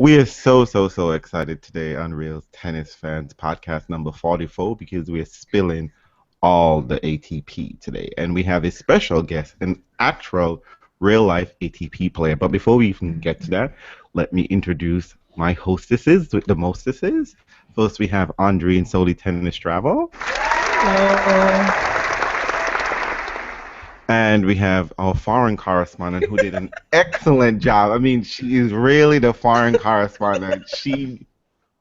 We are so excited today on Real Tennis Fans podcast number 44 because we're spilling all the ATP today. And we have a special guest, an actual real life ATP player. But before we even get to that, let me introduce my hostesses with the mostesses. First, we have Andre and Soli Tennis Travel. Hello. And we have our foreign correspondent who did an excellent job. I mean, she is really the foreign correspondent. She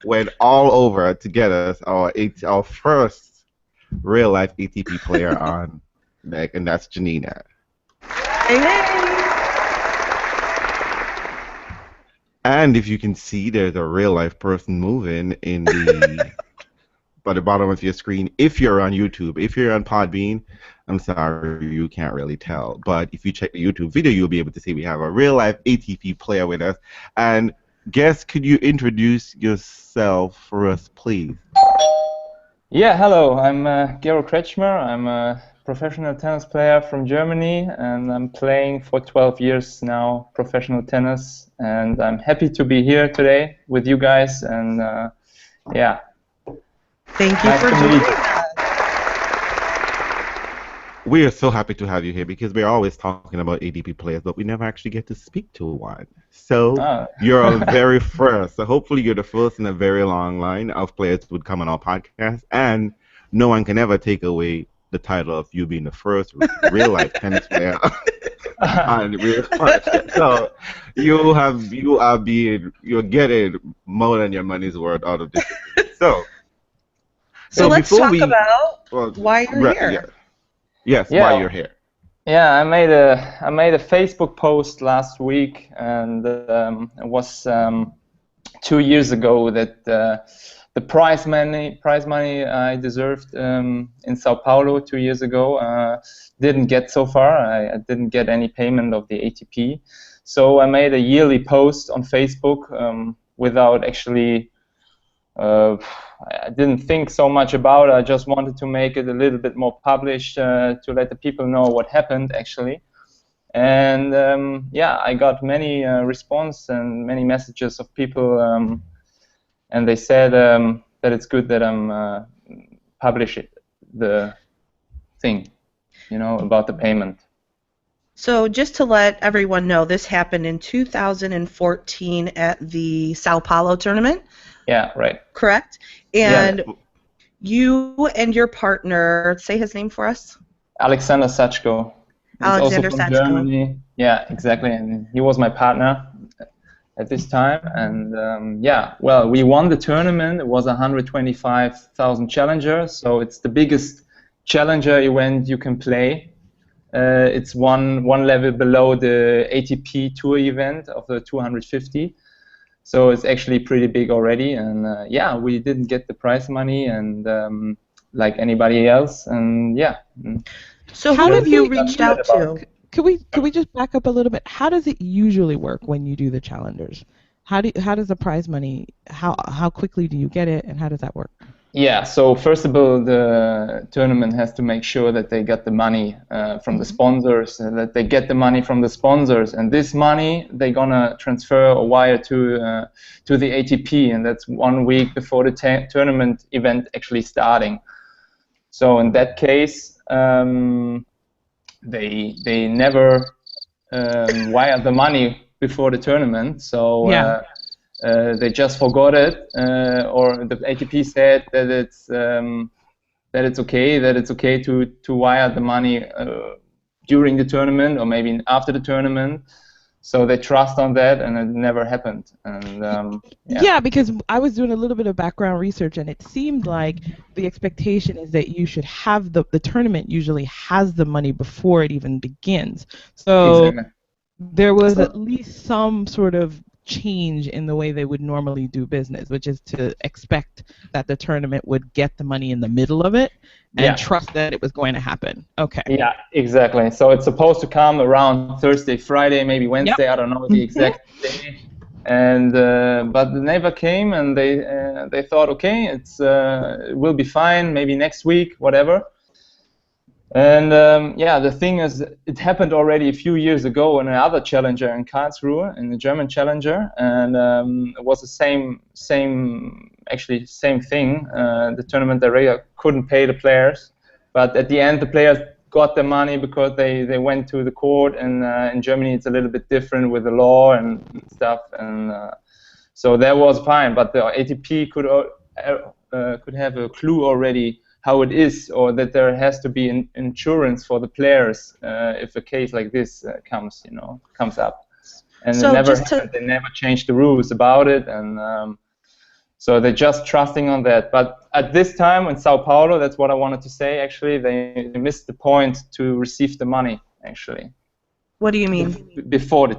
went all over to get us our first real life ATP player on deck, and that's Janina. Hey. And if you can see, there's a real life person moving in the by the bottom of your screen. If you're on YouTube, if you're on Podbean, I'm sorry, you can't really tell. But if you check the YouTube video, you'll be able to see we have a real life ATP player with us. And guest, could you introduce yourself for us, please? Yeah, hello. I'm Gero Kretschmer. I'm a professional tennis player from Germany, and I'm playing for 12 years now, professional tennis. And I'm happy to be here today with you guys. And yeah. Thank you for joining us. We are so happy to have you here because we're always talking about ATP players, but we never actually get to speak to one. So you're our very first. So hopefully you're the first in a very long line of players who would come on our podcast, and no one can ever take away the title of you being the first real life tennis player on real podcast. So you're getting more than your money's worth out of this. So let's talk about why you're here. Yeah. Yes, why you're here. Yeah, I made a Facebook post last week, and it was 2 years ago that the prize money I deserved in Sao Paulo 2 years ago didn't get so far. I didn't get any payment of the ATP, so I made a yearly post on Facebook without actually. I didn't think so much about it. I just wanted to make it a little bit more published to let the people know what happened actually. And yeah, I got many response and many messages of people, and they said that it's good that I'm publishing the thing, about the payment. So just to let everyone know, this happened in 2014 at the Sao Paulo tournament. Yeah, right. Correct? And you and your partner, say his name for us. Alexander Sachko. Alexander also from Sachko. Germany. Yeah, exactly. And he was my partner at this time. And yeah, well, we won the tournament. It was 125,000 challenger. So it's the biggest challenger event you can play. It's one level below the ATP tour event of the 250. So it's actually pretty big already, and yeah, we didn't get the prize money, and like anybody else, and yeah. So who have you reached out to? Could we just back up a little bit? How does it usually work when you do the challengers? How does the prize money? How quickly do you get it, and how does that work? Yeah, so first of all, the tournament has to make sure that they get the money from the sponsors, that they get the money from the sponsors, and this money they're gonna transfer or wire to the ATP, and that's 1 week before the tournament event actually starting. So in that case, they never wire the money before the tournament, so. Yeah. They just forgot it, or the ATP said that it's okay to wire the money during the tournament or maybe after the tournament. So they trust on that, and it never happened. And yeah, because I was doing a little bit of background research, and it seemed like the expectation is that you should have the tournament usually has the money before it even begins. So exactly. There was at least some sort of change in the way they would normally do business, which is to expect that the tournament would get the money in the middle of it and trust that it was going to happen. Okay. Yeah, exactly. So it's supposed to come around Thursday, Friday, maybe Wednesday. I don't know the exact day. And but it never came, and they thought, okay, it will be fine, maybe next week, whatever. And yeah, the thing is, it happened already a few years ago in another challenger in Karlsruhe, in the German challenger, and it was the same thing. The tournament director couldn't pay the players, but at the end the players got their money because they went to the court, and in Germany it's a little bit different with the law and stuff, and so that was fine. But the ATP could have a clue already how it is, or that there has to be an insurance for the players if a case like this comes up. And so they never changed the rules about it, and so they're just trusting on that. But at this time in Sao Paulo, that's what I wanted to say. Actually, they missed the point to receive the money. Actually, what do you mean? Before the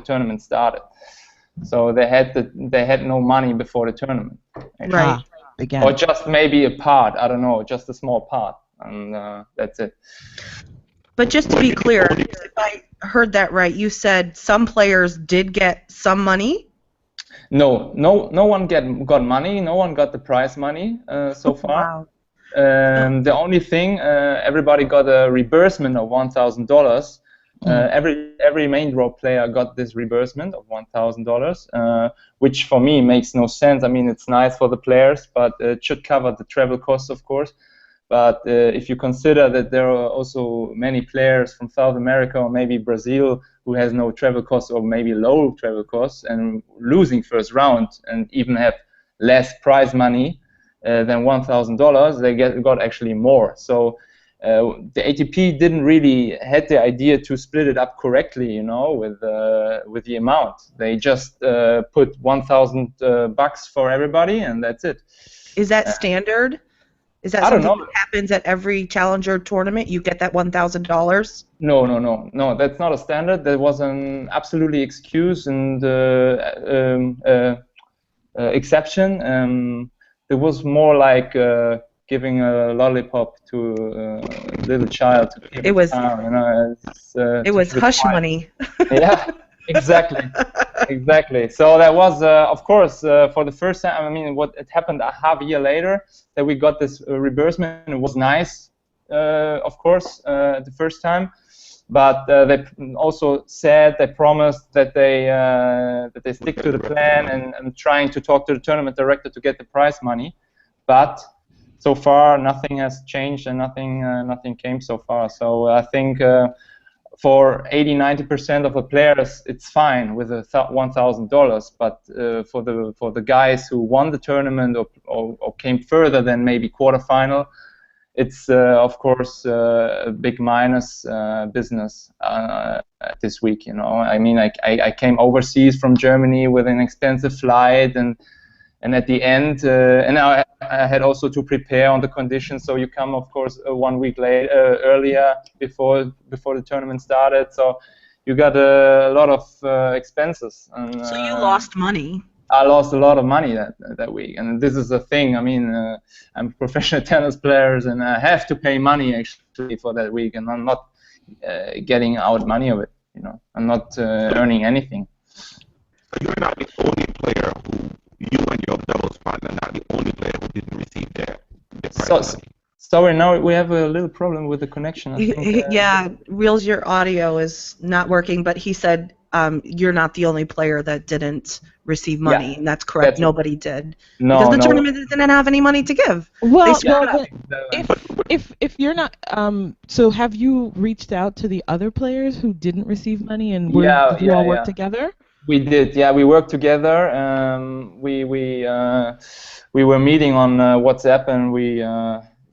tournament started, so they had no money before the tournament. Actually. Right. Again. Or just maybe a part, I don't know, just a small part, and that's it. But just to be clear, if I heard that right, you said some players did get some money? No one got money, no one got the prize money so far. Wow. The only thing, everybody got a reimbursement of $1,000. Every main draw player got this reimbursement of $1,000, which for me makes no sense. I mean, it's nice for the players, but it should cover the travel costs, of course. But if you consider that there are also many players from South America or maybe Brazil who has no travel costs or maybe low travel costs and losing first round and even have less prize money than $1,000, they got actually more. So the ATP didn't really had the idea to split it up correctly, with the amount. They just put $1,000 for everybody, and that's it. Is that standard? Is that something that happens at every challenger tournament? You get that $1,000? No. That's not a standard. There was an absolutely excuse and exception. It was more like giving a lollipop to a little child. It was hush money. Yeah, exactly. So that was, of course, for the first time. I mean, it happened a half year later that we got this reimbursement. It was nice, of course, the first time. But they also said, they promised that they stick to the plan and trying to talk to the tournament director to get the prize money. But so far, nothing has changed and nothing came so far. So I think for 80–90% of the players, it's fine with the $1,000. But for the guys who won the tournament or came further than maybe quarterfinal, it's of course a big minus business this week. I mean, I came overseas from Germany with an expensive flight and at the end, and I had also to prepare on the conditions. So you come, of course, 1 week earlier before the tournament started. So you got a lot of expenses. And, so you lost money. I lost a lot of money that week, and this is the thing. I mean, I'm a professional tennis player, and I have to pay money actually for that week, and I'm not getting out money of it. I'm not earning anything. You're not the only player who. You and your doubles partner, not the only player who didn't receive their prize money. Sorry, now we have a little problem with the connection. I think, yeah, Reels, your audio is not working, but he said you're not the only player that didn't receive money, and that's correct. Nobody did. Because the tournament didn't have any money to give. Well, if you're not, so have you reached out to the other players who didn't receive money, and did you all work together? We did, yeah. We worked together. We were meeting on WhatsApp, and we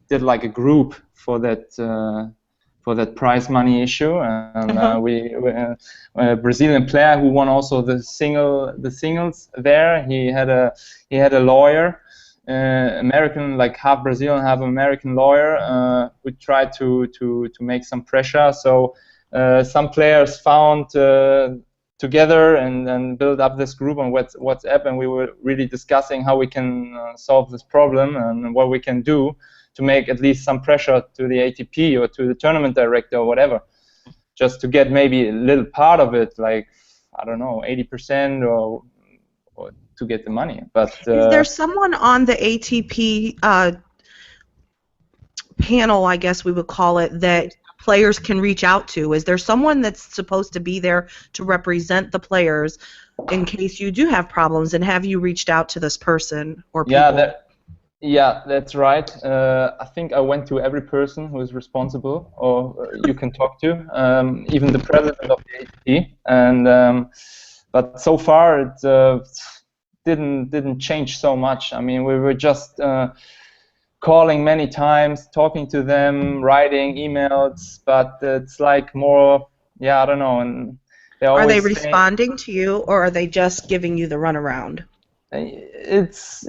did like a group for that prize money issue. And a Brazilian player who won also the singles there. He had a lawyer, American, like half Brazilian, half American lawyer. We tried to make some pressure. So some players found. Together and build up this group on WhatsApp, and we were really discussing how we can solve this problem and what we can do to make at least some pressure to the ATP or to the tournament director or whatever, just to get maybe a little part of it, like, I don't know, 80% or to get the money. But is there someone on the ATP panel, I guess we would call it, that players can reach out to? Is there someone that's supposed to be there to represent the players in case you do have problems? And have you reached out to this person or people? Yeah, that's right. I think I went to every person who is responsible, or you can talk to, even the president of the ATP. And but so far it didn't change so much. I mean, we were just calling many times, talking to them, writing emails, but it's like more, I don't know. And are they responding to you, or are they just giving you the runaround? It's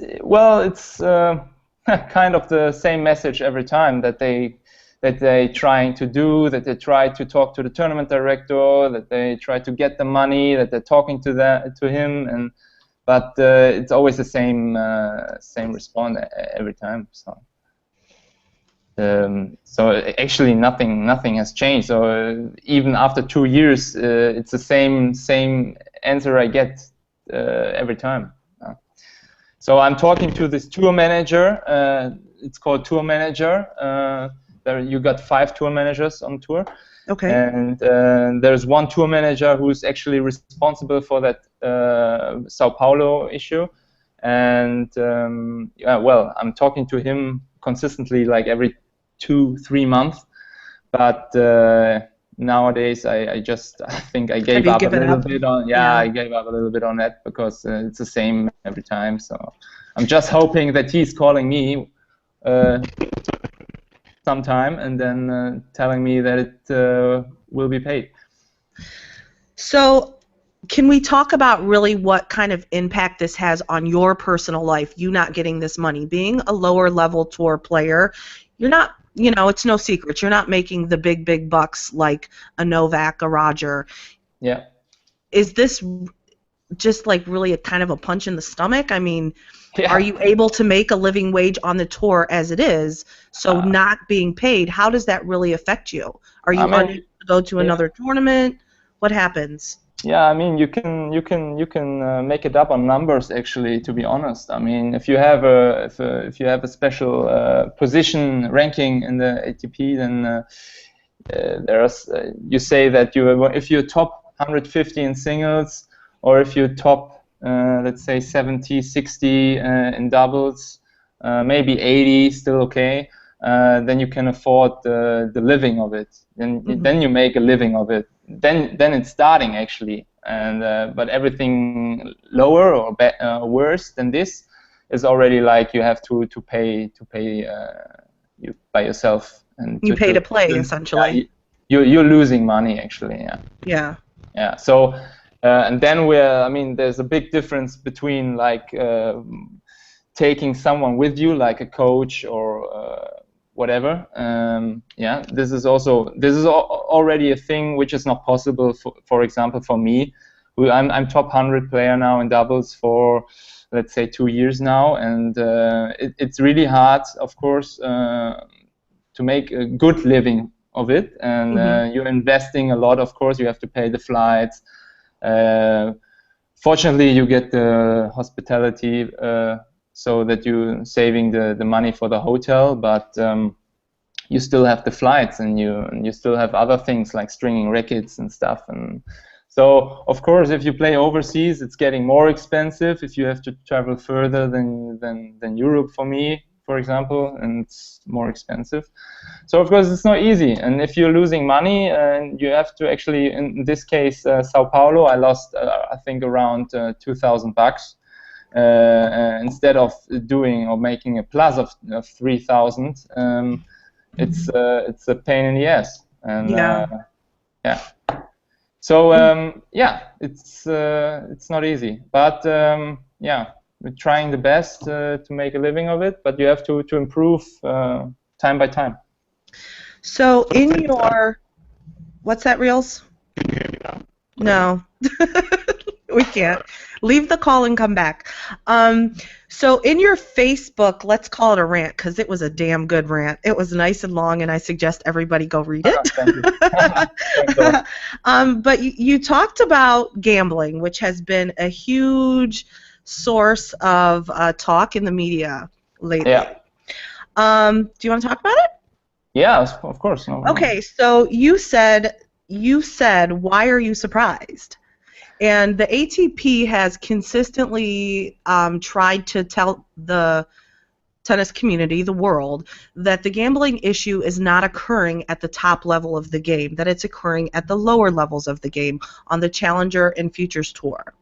kind of the same message every time, that they trying to do, that they try to talk to the tournament director, that they try to get the money, that they're talking to him, but it's always the same response every time. So actually nothing has changed. So even after 2 years, it's the same answer I get every time. So I'm talking to this tour manager. It's called Tour Manager. There you got 5 tour managers on tour. Okay. And there's one tour manager who's actually responsible for that Sao Paulo issue. And well, I'm talking to him consistently, like every 2-3 months. But nowadays, I think I gave up a little bit on. I gave up a little bit on that, because it's the same every time. So I'm just hoping that he's calling me sometime and then telling me that it will be paid. So can we talk about really what kind of impact this has on your personal life, you not getting this money? Being a lower level tour player, you're not, it's no secret, you're not making the big bucks like a Novak, a Roger. Yeah. Is this just like really a kind of a punch in the stomach? I mean, are you able to make a living wage on the tour as it is? So not being paid, how does that really affect you? Are you unable to go to another tournament? What happens? Yeah, I mean, you can make it up on numbers, actually, to be honest. I mean, if you have a special position ranking in the ATP, then you say that if you're top 150 in singles, or if you're top let's say 70, 60 in doubles, maybe 80, still okay, then you can afford the living of it. Then you make a living of it. Then it's starting, actually. And but everything lower or worse than this is already like you have to pay you by yourself, and you pay to play, essentially. You're losing money, actually. Yeah. So and then there's a big difference between like taking someone with you, like a coach or whatever. This is already a thing which is not possible for example for me. I'm top 100 player now in doubles for, let's say, 2 years now, and it's really hard, of course, to make a good living of it. And you're investing a lot, of course. You have to pay the flights. Fortunately, you get the hospitality, so that you're saving the money for the hotel, but you still have the flights, and you still have other things like stringing rackets and stuff. And so, of course, if you play overseas, it's getting more expensive if you have to travel further than Europe, for me, for example, and it's more expensive. So, of course, it's not easy. And if you're losing money, and you have to actually, in this case, Sao Paulo, I lost, I think, around $2,000. Instead of doing or making a plus of 3,000, it's a pain in the ass. And so it's not easy, but we're trying the best to make a living of it, but you have to improve time by time. So in your, what's that, Reels? Can you hear me now? No. We can't. Leave the call and come back. So in your Facebook, let's call it a rant, because it was a damn good rant. It was nice and long, and I suggest everybody go read it. Thank you. But you talked about gambling, which has been a huge source of talk in the media lately. Yeah. Do you want to talk about it? Yeah, of course. No, okay, so you said, why are you surprised? And the ATP has consistently tried to tell the tennis community, the world, that the gambling issue is not occurring at the top level of the game, that it's occurring at the lower levels of the game on the Challenger and Futures Tour.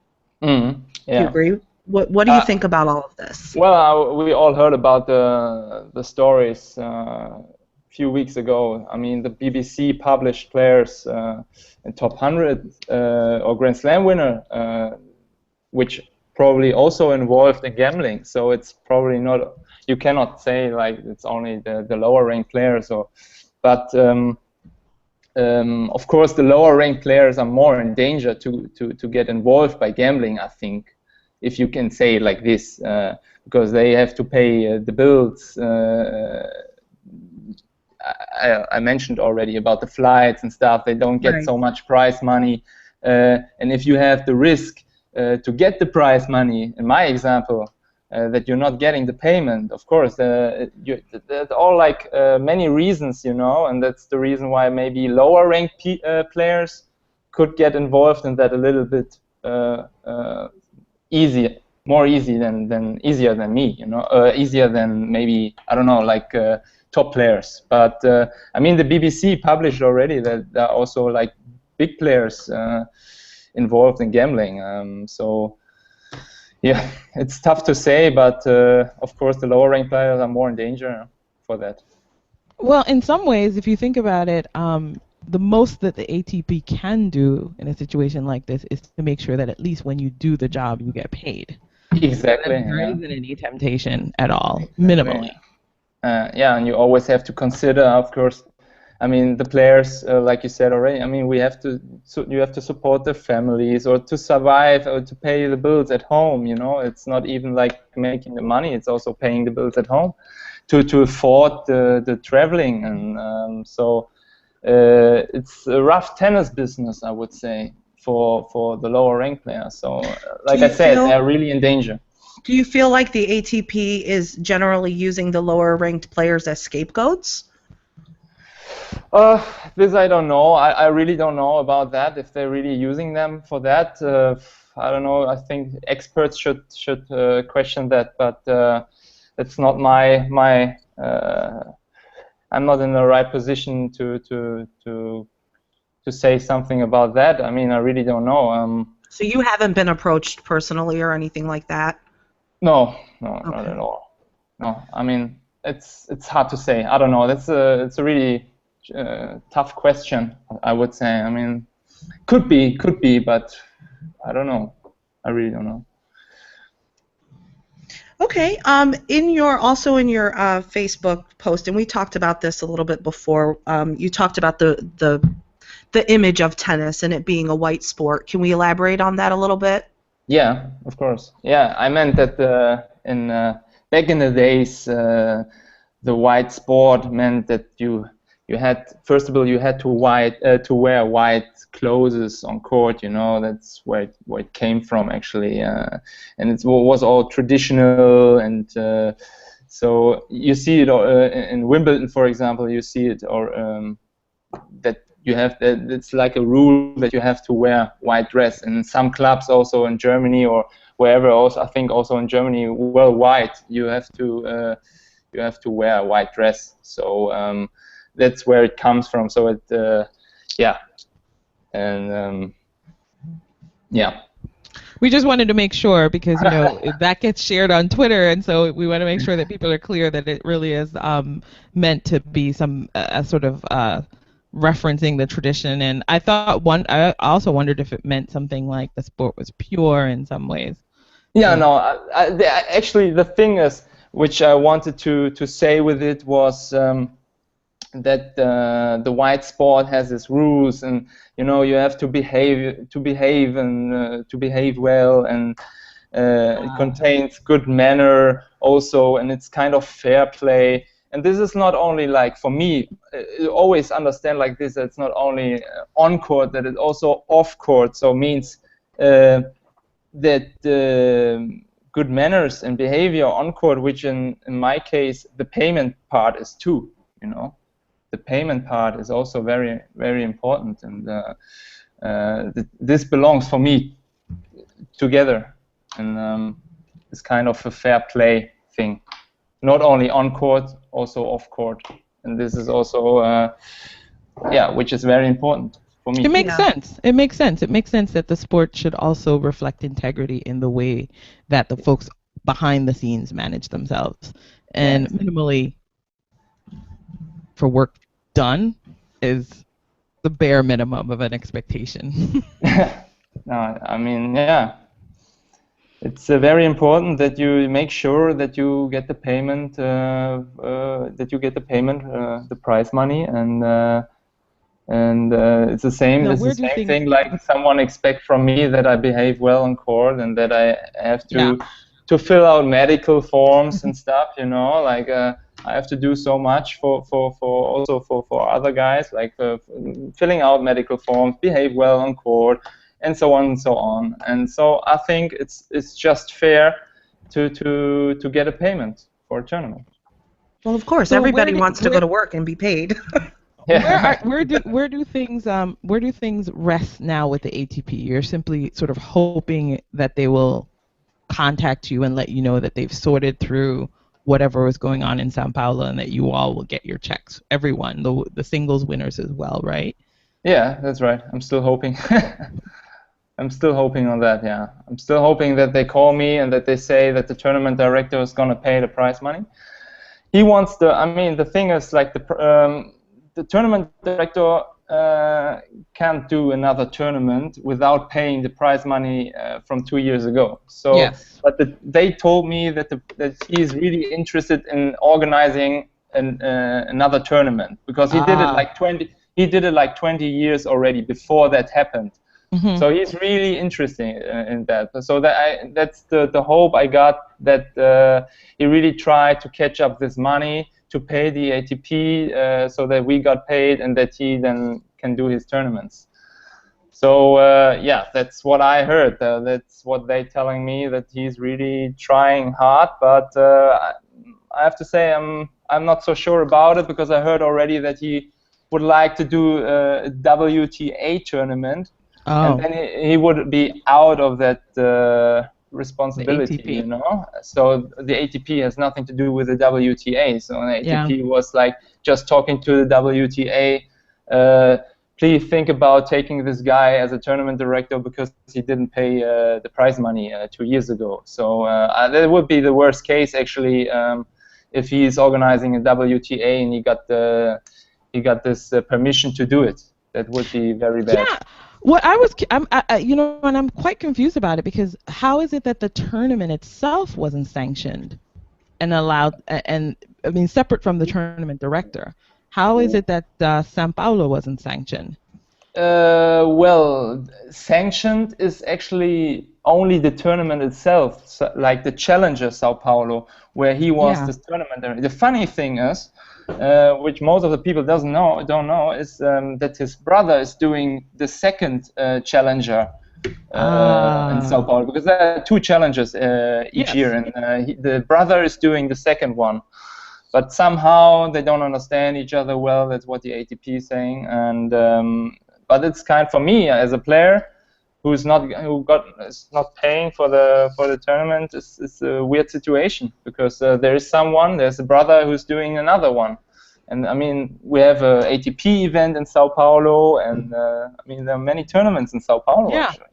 Yeah. Do you agree? What do you think about all of this? Well, we all heard about the stories a few weeks ago. I mean, the BBC published players in top 100 or Grand Slam winner, which probably also involved in gambling. So it's probably not. You cannot say like it's only the lower ranked players, but of course the lower ranked players are more in danger to get involved by gambling, I think, if you can say it like this, because they have to pay the bills. I mentioned already about the flights and stuff. They don't get so much prize money, and if you have the risk to get the prize money, in my example, that you're not getting the payment, of course, there's all like many reasons, you know, and that's the reason why maybe lower ranked players could get involved in that a little bit more easier than me, you know, easier than maybe, I don't know, like top players. But I mean, the BBC published already that there are also like big players involved in gambling. So yeah, it's tough to say, but of course the lower ranked players are more in danger for that. Well, in some ways, if you think about it, the most that the ATP can do in a situation like this is to make sure that at least when you do the job, you get paid. Exactly. There isn't any temptation at all, minimally. Yeah, and you always have to consider, of course, I mean, the players, like you said already, I mean, you have to support their families or to survive or to pay the bills at home, you know. It's not even like making the money, it's also paying the bills at home to afford the traveling. And so it's a rough tennis business, I would say, for the lower ranked players. So like I said, they're really in danger. Do you feel like the ATP is generally using the lower ranked players as scapegoats? This I don't know. I really don't know about that, if they're really using them for that. I don't know. I think experts should question that, but it's not my I'm not in the right position to say something about that. I mean, I really don't know. So you haven't been approached personally or anything like that? No, Okay. not at all. No, I mean, it's hard to say. I don't know. It's a really tough question, I would say. I mean, could be, but I don't know. I really don't know. Okay. In your Facebook post, and we talked about this a little bit before. You talked about the image of tennis and it being a white sport. Can we elaborate on that a little bit? Yeah, of course. Yeah, I meant that back in the days, the white sport meant that you had, first of all, you had to wear white clothes on court. You know, that's where it came from actually, and it was all traditional. And so you see it in Wimbledon, for example. You see it, or that you have, it's like a rule that you have to wear white dress. And in some clubs, also in Germany or wherever, also I think also in Germany, worldwide, you have to wear a white dress. So that's where it comes from. So it, yeah, and yeah. We just wanted to make sure, because you know that gets shared on Twitter, and so we want to make sure that people are clear that it really is meant to be some sort of referencing the tradition. And I also wondered if it meant something like the sport was pure in some ways. Yeah, no. Actually, the thing is, which I wanted to say with it was that the white sport has its rules, and you know, you have to behave and to behave well, and it contains good manner also, and it's kind of fair play. And this is not only, like, for me, always understand like this, that it's not only on court, that it's also off court. So it means that good manners and behavior on court, which in my case the payment part is too, you know. the payment part is also very, very important, and this belongs for me together, and it's kind of a fair play thing, not only on court, also off court, and this is also which is very important for me. It makes sense. It makes sense. It makes sense that the sport should also reflect integrity in the way that the folks behind the scenes manage themselves, and minimally for work done is the bare minimum of an expectation. No, I mean, it's very important that you make sure that you get the payment, the prize money, and it's the same. Now, it's the same thing like someone expects from me that I behave well on court and that I have to fill out medical forms and stuff. You know, like I have to do so much for other guys, like filling out medical forms, behave well on court, and so on and so on. And so I think it's just fair to get a payment for a tournament. Well, of course, everybody wants to go to work and be paid. Where do things rest now with the ATP? You're simply sort of hoping that they will contact you and let you know that they've sorted through whatever is going on in Sao Paulo and that you all will get your checks. Everyone, the singles winners as well, right? Yeah, that's right. I'm still hoping. I'm still hoping on that, yeah. I'm still hoping that they call me and that they say that the tournament director is going to pay the prize money. He wants the thing is, like, the tournament director can't do another tournament without paying the prize money from 2 years ago. So, but they told me that he's really interested in organizing another tournament, because he did it like 20 years already before that happened. Mm-hmm. So he's really interested in that. So that's the hope I got, that he really tried to catch up this money to pay the ATP so that we got paid and that he then can do his tournaments. So that's what I heard. That's what they're telling me, that he's really trying hard. But I have to say I'm not so sure about it, because I heard already that he would like to do a WTA tournament. And then he would be out of that responsibility, you know. So the ATP has nothing to do with the WTA. So the ATP was like just talking to the WTA. Please think about taking this guy as a tournament director, because he didn't pay the prize money 2 years ago. So that would be the worst case, actually, if he's organizing a WTA and he got this permission to do it. That would be very bad. Yeah. What and I'm quite confused about it, because how is it that the tournament itself wasn't sanctioned and allowed, and I mean, separate from the tournament director? How is it that Sao Paulo wasn't sanctioned? Well, sanctioned is actually only the tournament itself, so, like the Challenger Sao Paulo, where he was this tournament. The funny thing is, which most of the people don't know, is that his brother is doing the second Challenger in Sao Paulo, because there are 2 Challengers each year, and the brother is doing the second one. But somehow they don't understand each other well. That's what the ATP is saying, and but it's kind, for me as a player who's not paying for the tournament, it's a weird situation, because there's a brother who's doing another one, and I mean, we have a ATP event in Sao Paulo, and I mean, there are many tournaments in Sao Paulo. Yeah. Actually.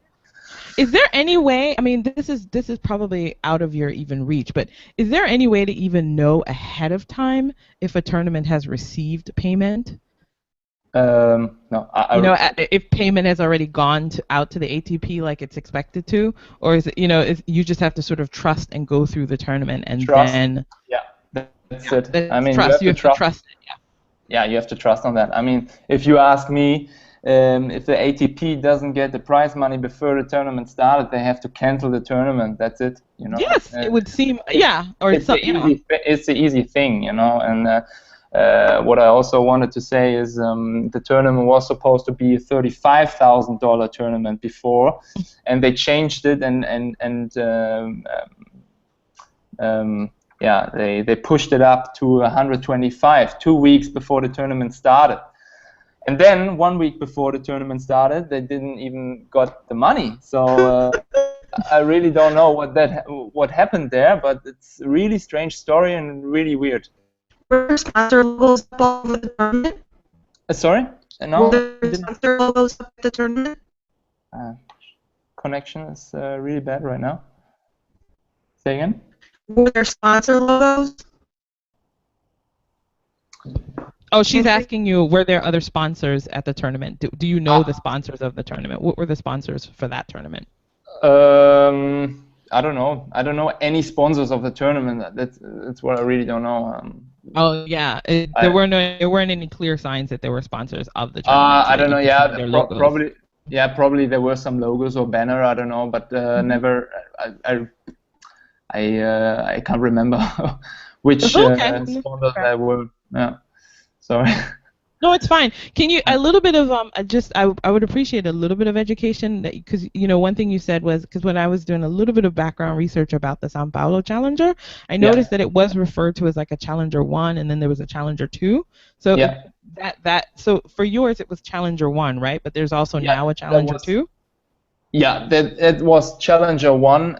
Is there any way? I mean, this is probably out of your even reach, but is there any way to even know ahead of time if a tournament has received payment? No. If payment has already gone out to the ATP like it's expected to, or is it, you just have to sort of trust and go through the tournament and then. Yeah, that's it. I mean, you have to trust it. Yeah, you have to trust on that. I mean, if you ask me, if the ATP doesn't get the prize money before the tournament started, they have to cancel the tournament. That's it. Yes, it would seem. Yeah, or it's the easy thing, and. What I also wanted to say is the tournament was supposed to be a $35,000 tournament before, and they changed it, and yeah, they pushed it up to 125 2 weeks before the tournament started. And then 1 week before the tournament started, they didn't even got the money. So I really don't know what happened there, but it's a really strange story and really weird. Were there sponsor logos up all over the tournament? Sorry? No. Were there sponsor logos up at the tournament? Connection is really bad right now. Say again? Were there sponsor logos? Oh, she's asking you, were there other sponsors at the tournament? Do you know the sponsors of the tournament? What were the sponsors for that tournament? I don't know. I don't know any sponsors of the tournament. That's what I really don't know. Oh yeah, there weren't any clear signs that there were sponsors of the tournament. I don't know. Yeah, probably. Yeah, probably there were some logos or banner. I don't know, but never. I can't remember which sponsors there were. Yeah, sorry. No, it's fine. Can you a little bit of I would appreciate a little bit of education, because one thing you said was, because when I was doing a little bit of background research about the Sao Paulo Challenger, I noticed that it was referred to as like a Challenger 1, and then there was a Challenger 2. So so for yours it was Challenger 1, right? But there's also now a Challenger 2. Yeah, it was Challenger 1.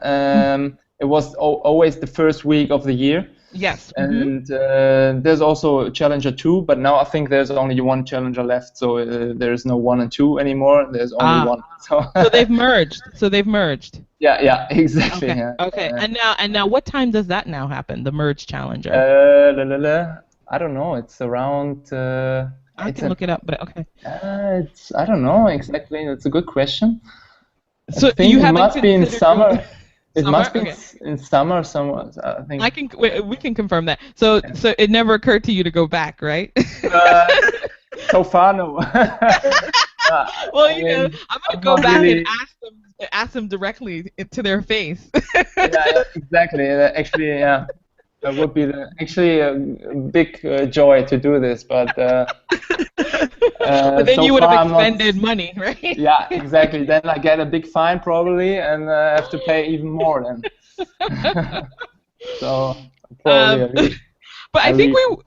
It was always the first week of the year. Yes. And there's also Challenger 2, but now I think there's only one Challenger left, so there's no 1 and 2 anymore. There's only one. So they've merged. Yeah, exactly. Okay. Yeah. Okay. And now, what time does that now happen? The merged Challenger. I don't know. It's around. I can look it up, but okay. I don't know exactly. It's a good question. So I think you it must be in summer. It must be in summer somewhere. I think. We can confirm that. So it never occurred to you to go back, right? So far, no. Well, I'm gonna go back and ask them directly to their face. Yeah, exactly. Actually, yeah, that would be a big joy to do this, but. But then you would have expended money, right? Yeah, exactly. Then I get a big fine probably, and have to pay even more then. So probably. But I think so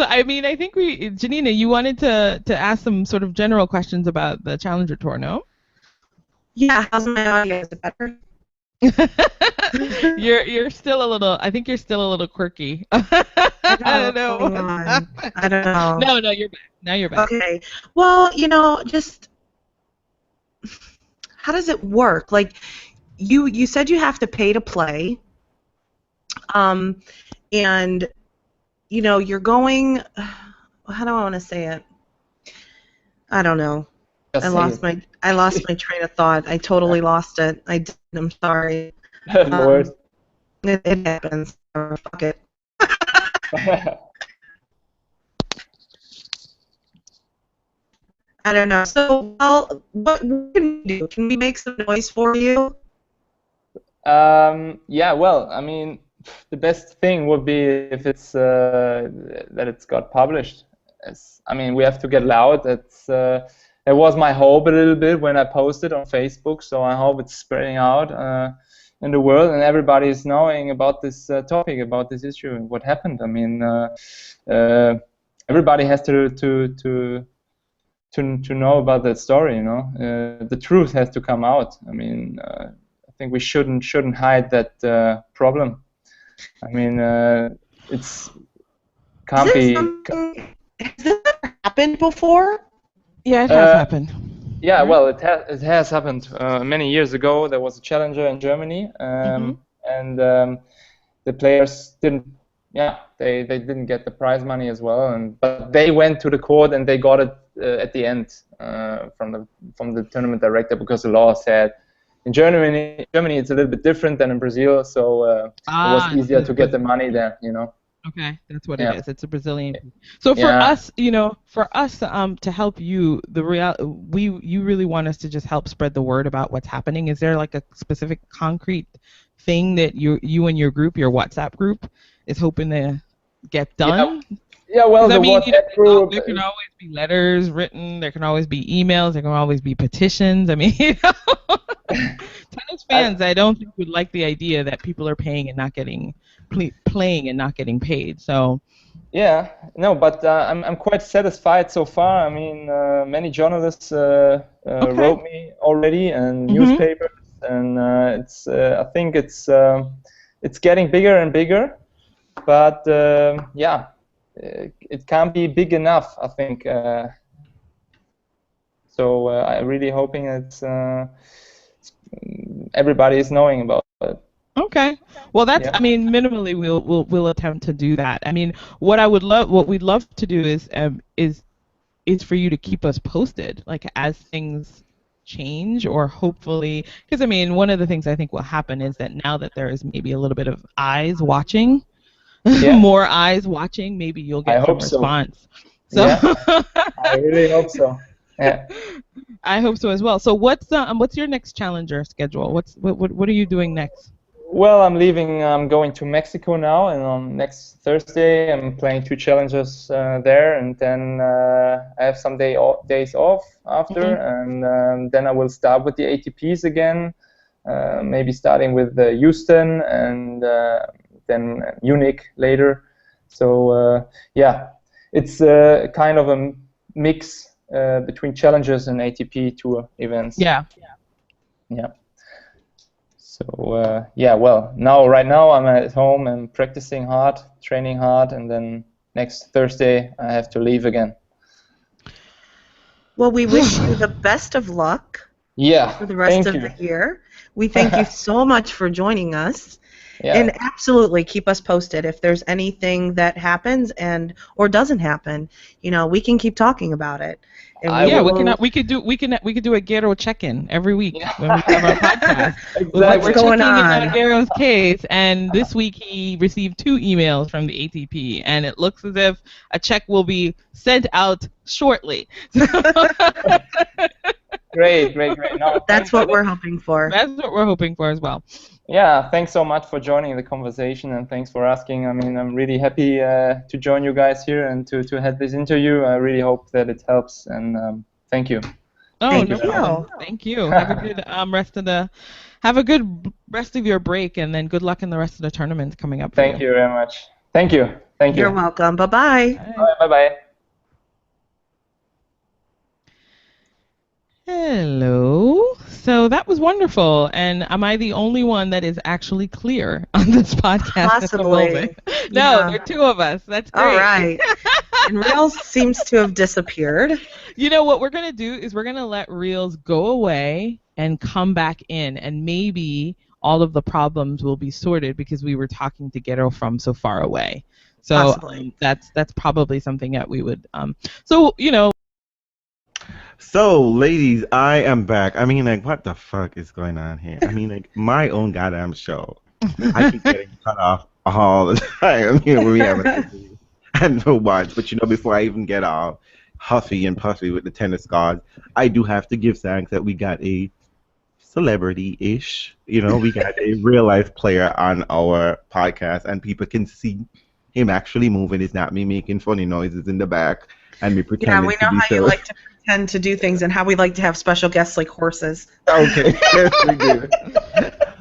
I think Janina, you wanted to ask some sort of general questions about the Challenger Tour, no? Yeah. How's my audio? Is it better? You're still a little. I think you're still a little quirky. I don't know. I don't know. No, you're back. Now you're back. Okay. Well, just how does it work? Like, you said you have to pay to play. And you're going. How do I want to say it? I don't know. I lost my train of thought. I totally lost it. I'm sorry. No worries. It happens. Fuck it. I don't know. So, what can we do? Can we make some noise for you? Yeah. Well, I mean, the best thing would be if it's that it's got published. We have to get loud. It was my hope a little bit when I posted on Facebook, so I hope it's spreading out in the world and everybody is knowing about this topic, about this issue, and what happened. I mean, everybody has to know about that story. The truth has to come out. I mean, I think we shouldn't hide that problem. I mean, it's can't be. Has this ever happened before? Yeah, it has happened. Yeah, well, it has happened many years ago. There was a challenger in Germany, and the players didn't. Yeah, they didn't get the prize money as well, but they went to the court and they got it at the end from the tournament director, because the law said in Germany it's a little bit different than in Brazil, so it was easier to get the money there. Okay, that's what it is. It's a Brazilian. So for us, to help you, you really want us to just help spread the word about what's happening. Is there like a specific concrete thing that you and your group, your WhatsApp group, is hoping to get done? Yeah, well, WhatsApp group. There can always be letters written. There can always be emails. There can always be petitions. I mean, tell us fans, I don't think would like the idea that people are paying and not getting playing and not getting paid. So. Yeah, no, but I'm quite satisfied so far. I mean, many journalists wrote me already, and newspapers, and it's I think it's getting bigger and bigger, but yeah, it can't be big enough, I think. So I'm really hoping it's everybody is knowing about it. Okay. Well, that's. I mean, minimally, we'll attempt to do that. I mean, what we'd love to do is for you to keep us posted, like as things change, or hopefully, because I mean, one of the things I think will happen is that now that there is maybe a little bit of eyes watching, more eyes watching, maybe you'll get some response. So I really hope so. Yeah. I hope so as well. So what's your next challenger schedule? What are you doing next? Well, I'm leaving. I'm going to Mexico now, and on next Thursday I'm playing 2 challengers there, and then I have some days off after, and then I will start with the ATPs again, maybe starting with Houston and then Munich later. So yeah, it's kind of a mix between challengers and ATP tour events. Yeah. So yeah, well, right now I'm at home and practicing hard, training hard, and then next Thursday I have to leave again. Well, we wish you the best of luck for the rest of the year. We thank you so much for joining us. And absolutely keep us posted if there's anything that happens or doesn't happen. You know, we can keep talking about it. And we could do a Gero check-in every week when we have our podcast. Exactly. We're checking in on Gero's case, and this week he received 2 emails from the ATP, and it looks as if a check will be sent out shortly. Great. No, that's what we're hoping for. That's what we're hoping for as well. Yeah, thanks so much for joining the conversation, and thanks for asking. I mean, I'm really happy to join you guys here and to have this interview. I really hope that it helps, and thank you. Oh, no problem. Thank you. Have a good have a good rest of your break, and then good luck in the rest of the tournaments coming up. Thank you very much. Thank you. You're welcome. Bye-bye. Bye-bye. Hello. So that was wonderful. And am I the only one that is actually clear on this podcast? Possibly. No, there are 2 of us. That's great. All right. And Reels seems to have disappeared. You know what we're going to do is we're going to let Reels go away and come back in, and maybe all of the problems will be sorted because we were talking to Gero from so far away. So that's probably something that we would so, you know. So, ladies, I am back. I mean, like, what the fuck is going on here? I mean, like, my own goddamn show. I keep getting cut off all the time. You know, when we have a interview and so much. But, you know, before I even get all huffy and puffy with the tennis cards, I do have to give thanks that we got a celebrity-ish. You know, we got a real-life player on our podcast, and people can see him actually moving. It's not me making funny noises in the back and me pretending to be we know how you like to pretend to do things and how we like to have special guests like horses. Okay, yes, we do.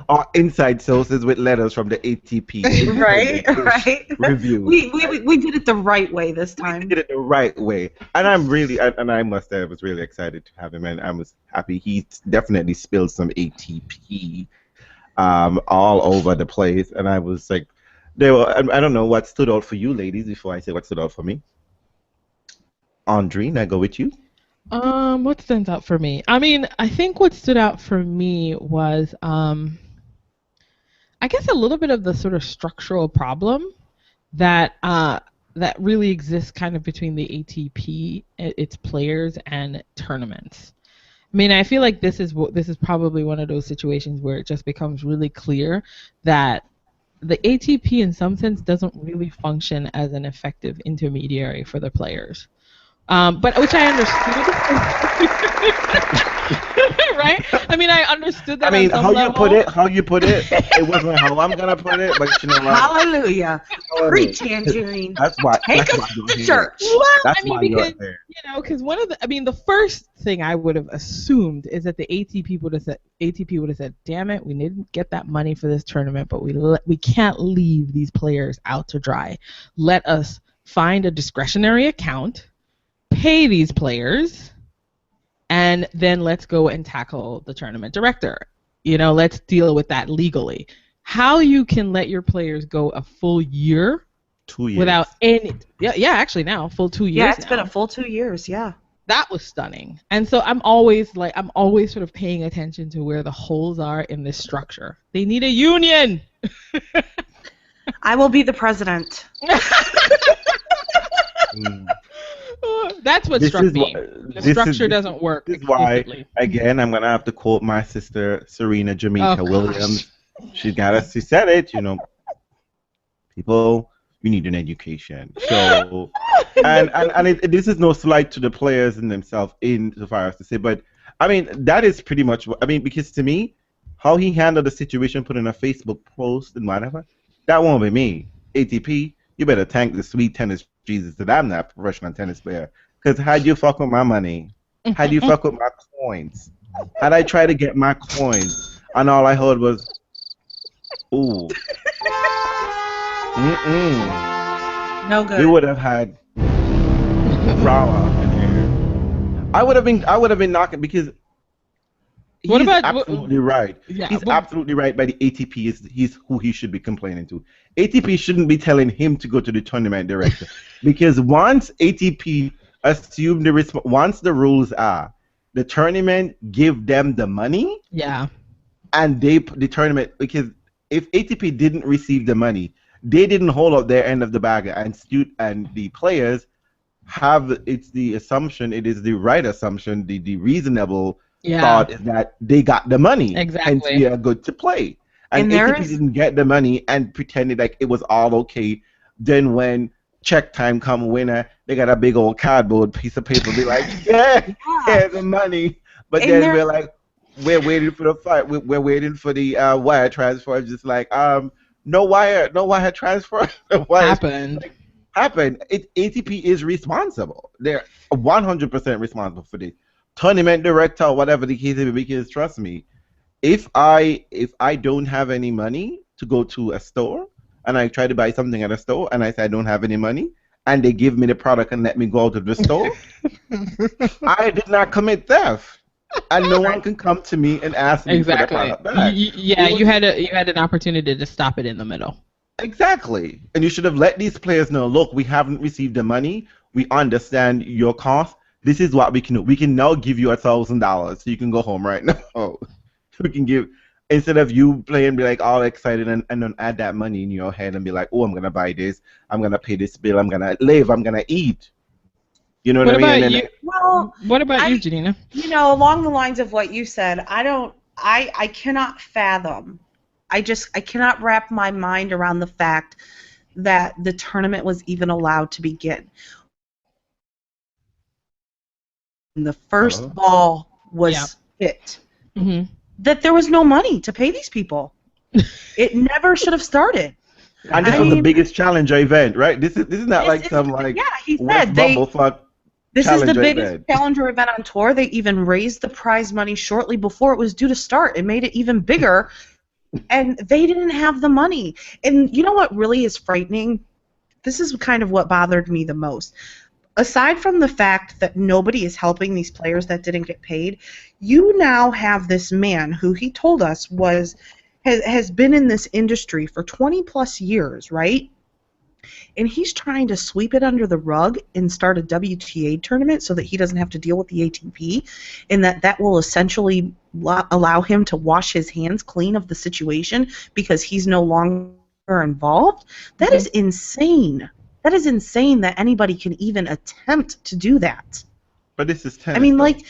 Or inside sources with letters from the ATP. Right. Review. We did it the right way this time. We did it the right way. And I must say I was really excited to have him, and I was happy. He definitely spilled some ATP all over the place, and I was like, I don't know what stood out for you ladies before I say what stood out for me. Andrine, I go with you. What stands out for me? I mean, I think what stood out for me was, I guess a little bit of the sort of structural problem that that really exists kind of between the ATP, its players, and tournaments. I mean, I feel like this is probably one of those situations where it just becomes really clear that the ATP, in some sense, doesn't really function as an effective intermediary for the players. But which I understood. right? I mean, I understood that. I mean, on some how level. you put it, it wasn't how I'm gonna put it, but you know what? Hallelujah. Preach, Angeline. That's why. Take That's us why you're to here. church. Well, That's I mean, why you're because there. because the first thing I would have assumed is that the ATP would have said, "Damn it, we didn't get that money for this tournament, but we can't leave these players out to dry. Let us find a discretionary account, pay these players, and then let's go and tackle the tournament director. Let's deal with that legally. How you can let your players go a full year 2 years without any actually now full 2 years. Yeah, it's now. been a full 2 years. Yeah. That was stunning. And so I'm always sort of paying attention to where the holes are in this structure. They need a union. I will be the president. That's what struck me. The structure doesn't work. This is why, again, I'm gonna have to quote my sister Serena Jamaica Williams. She said it. People, you need an education. So, this is no slight to the players in themselves, insofar as to say, but I mean that is pretty much. Because to me, how he handled the situation, put in a Facebook post and whatever, that won't be me. ATP, you better thank the sweet tennis Jesus that I'm not a professional tennis player. Because had you fuck with my money, had you fuck with my coins, had I tried to get my coins, and all I heard was, ooh. No good. We would have had drama in here. I would have been knocking because he's absolutely right. Yeah, he's absolutely right. By the ATP he's who he should be complaining to. ATP shouldn't be telling him to go to the tournament director because once ATP assume once the rules are the tournament give them the money. Yeah. And the tournament, because if ATP didn't receive the money, they didn't hold up their end of the bag, and the players it's the assumption, it is the right assumption, the reasonable thought is that they got the money. Exactly. Hence they are good to play. And ATP didn't get the money and pretended like it was all okay. Then when check time come winner, they got a big old cardboard piece of paper. Be like, yeah, the money. But and then we're like, we're waiting for the fight. We're waiting for the wire transfer. Just like, no wire transfer. Happened. ATP is responsible. They're 100% responsible for this. Tournament director, or whatever the case is, because trust me, if I don't have any money to go to a store and I try to buy something at a store and I say I don't have any money and they give me the product and let me go out to the store, I did not commit theft. And no one can come to me and ask me for the product back. You had an opportunity to stop it in the middle. Exactly. And you should have let these players know, look, we haven't received the money. We understand your cost. This is what we can do. We can now give you $1,000 so you can go home right now. We can give, instead of you playing, be like all excited and then add that money in your head and be like, oh, I'm going to buy this. I'm going to pay this bill. I'm going to live. I'm going to eat. You know what I mean? What about you, Janina? Along the lines of what you said, I cannot fathom. I cannot wrap my mind around the fact that the tournament was even allowed to begin. The first ball was hit. Mm-hmm. That there was no money to pay these people. It never should have started. And this was the biggest challenger event, right? This is not like some like he said this is the biggest event. challenger event on tour. They even raised the prize money shortly before it was due to start. It made it even bigger, and they didn't have the money. And you know what really is frightening? This is kind of what bothered me the most. Aside from the fact that nobody is helping these players that didn't get paid, you now have this man who he told us has been in this industry for 20 plus years, right? And he's trying to sweep it under the rug and start a WTA tournament so that he doesn't have to deal with the ATP, and that will essentially allow him to wash his hands clean of the situation because he's no longer involved. That is insane. That is insane that anybody can even attempt to do that. But this is tennis. I mean, like,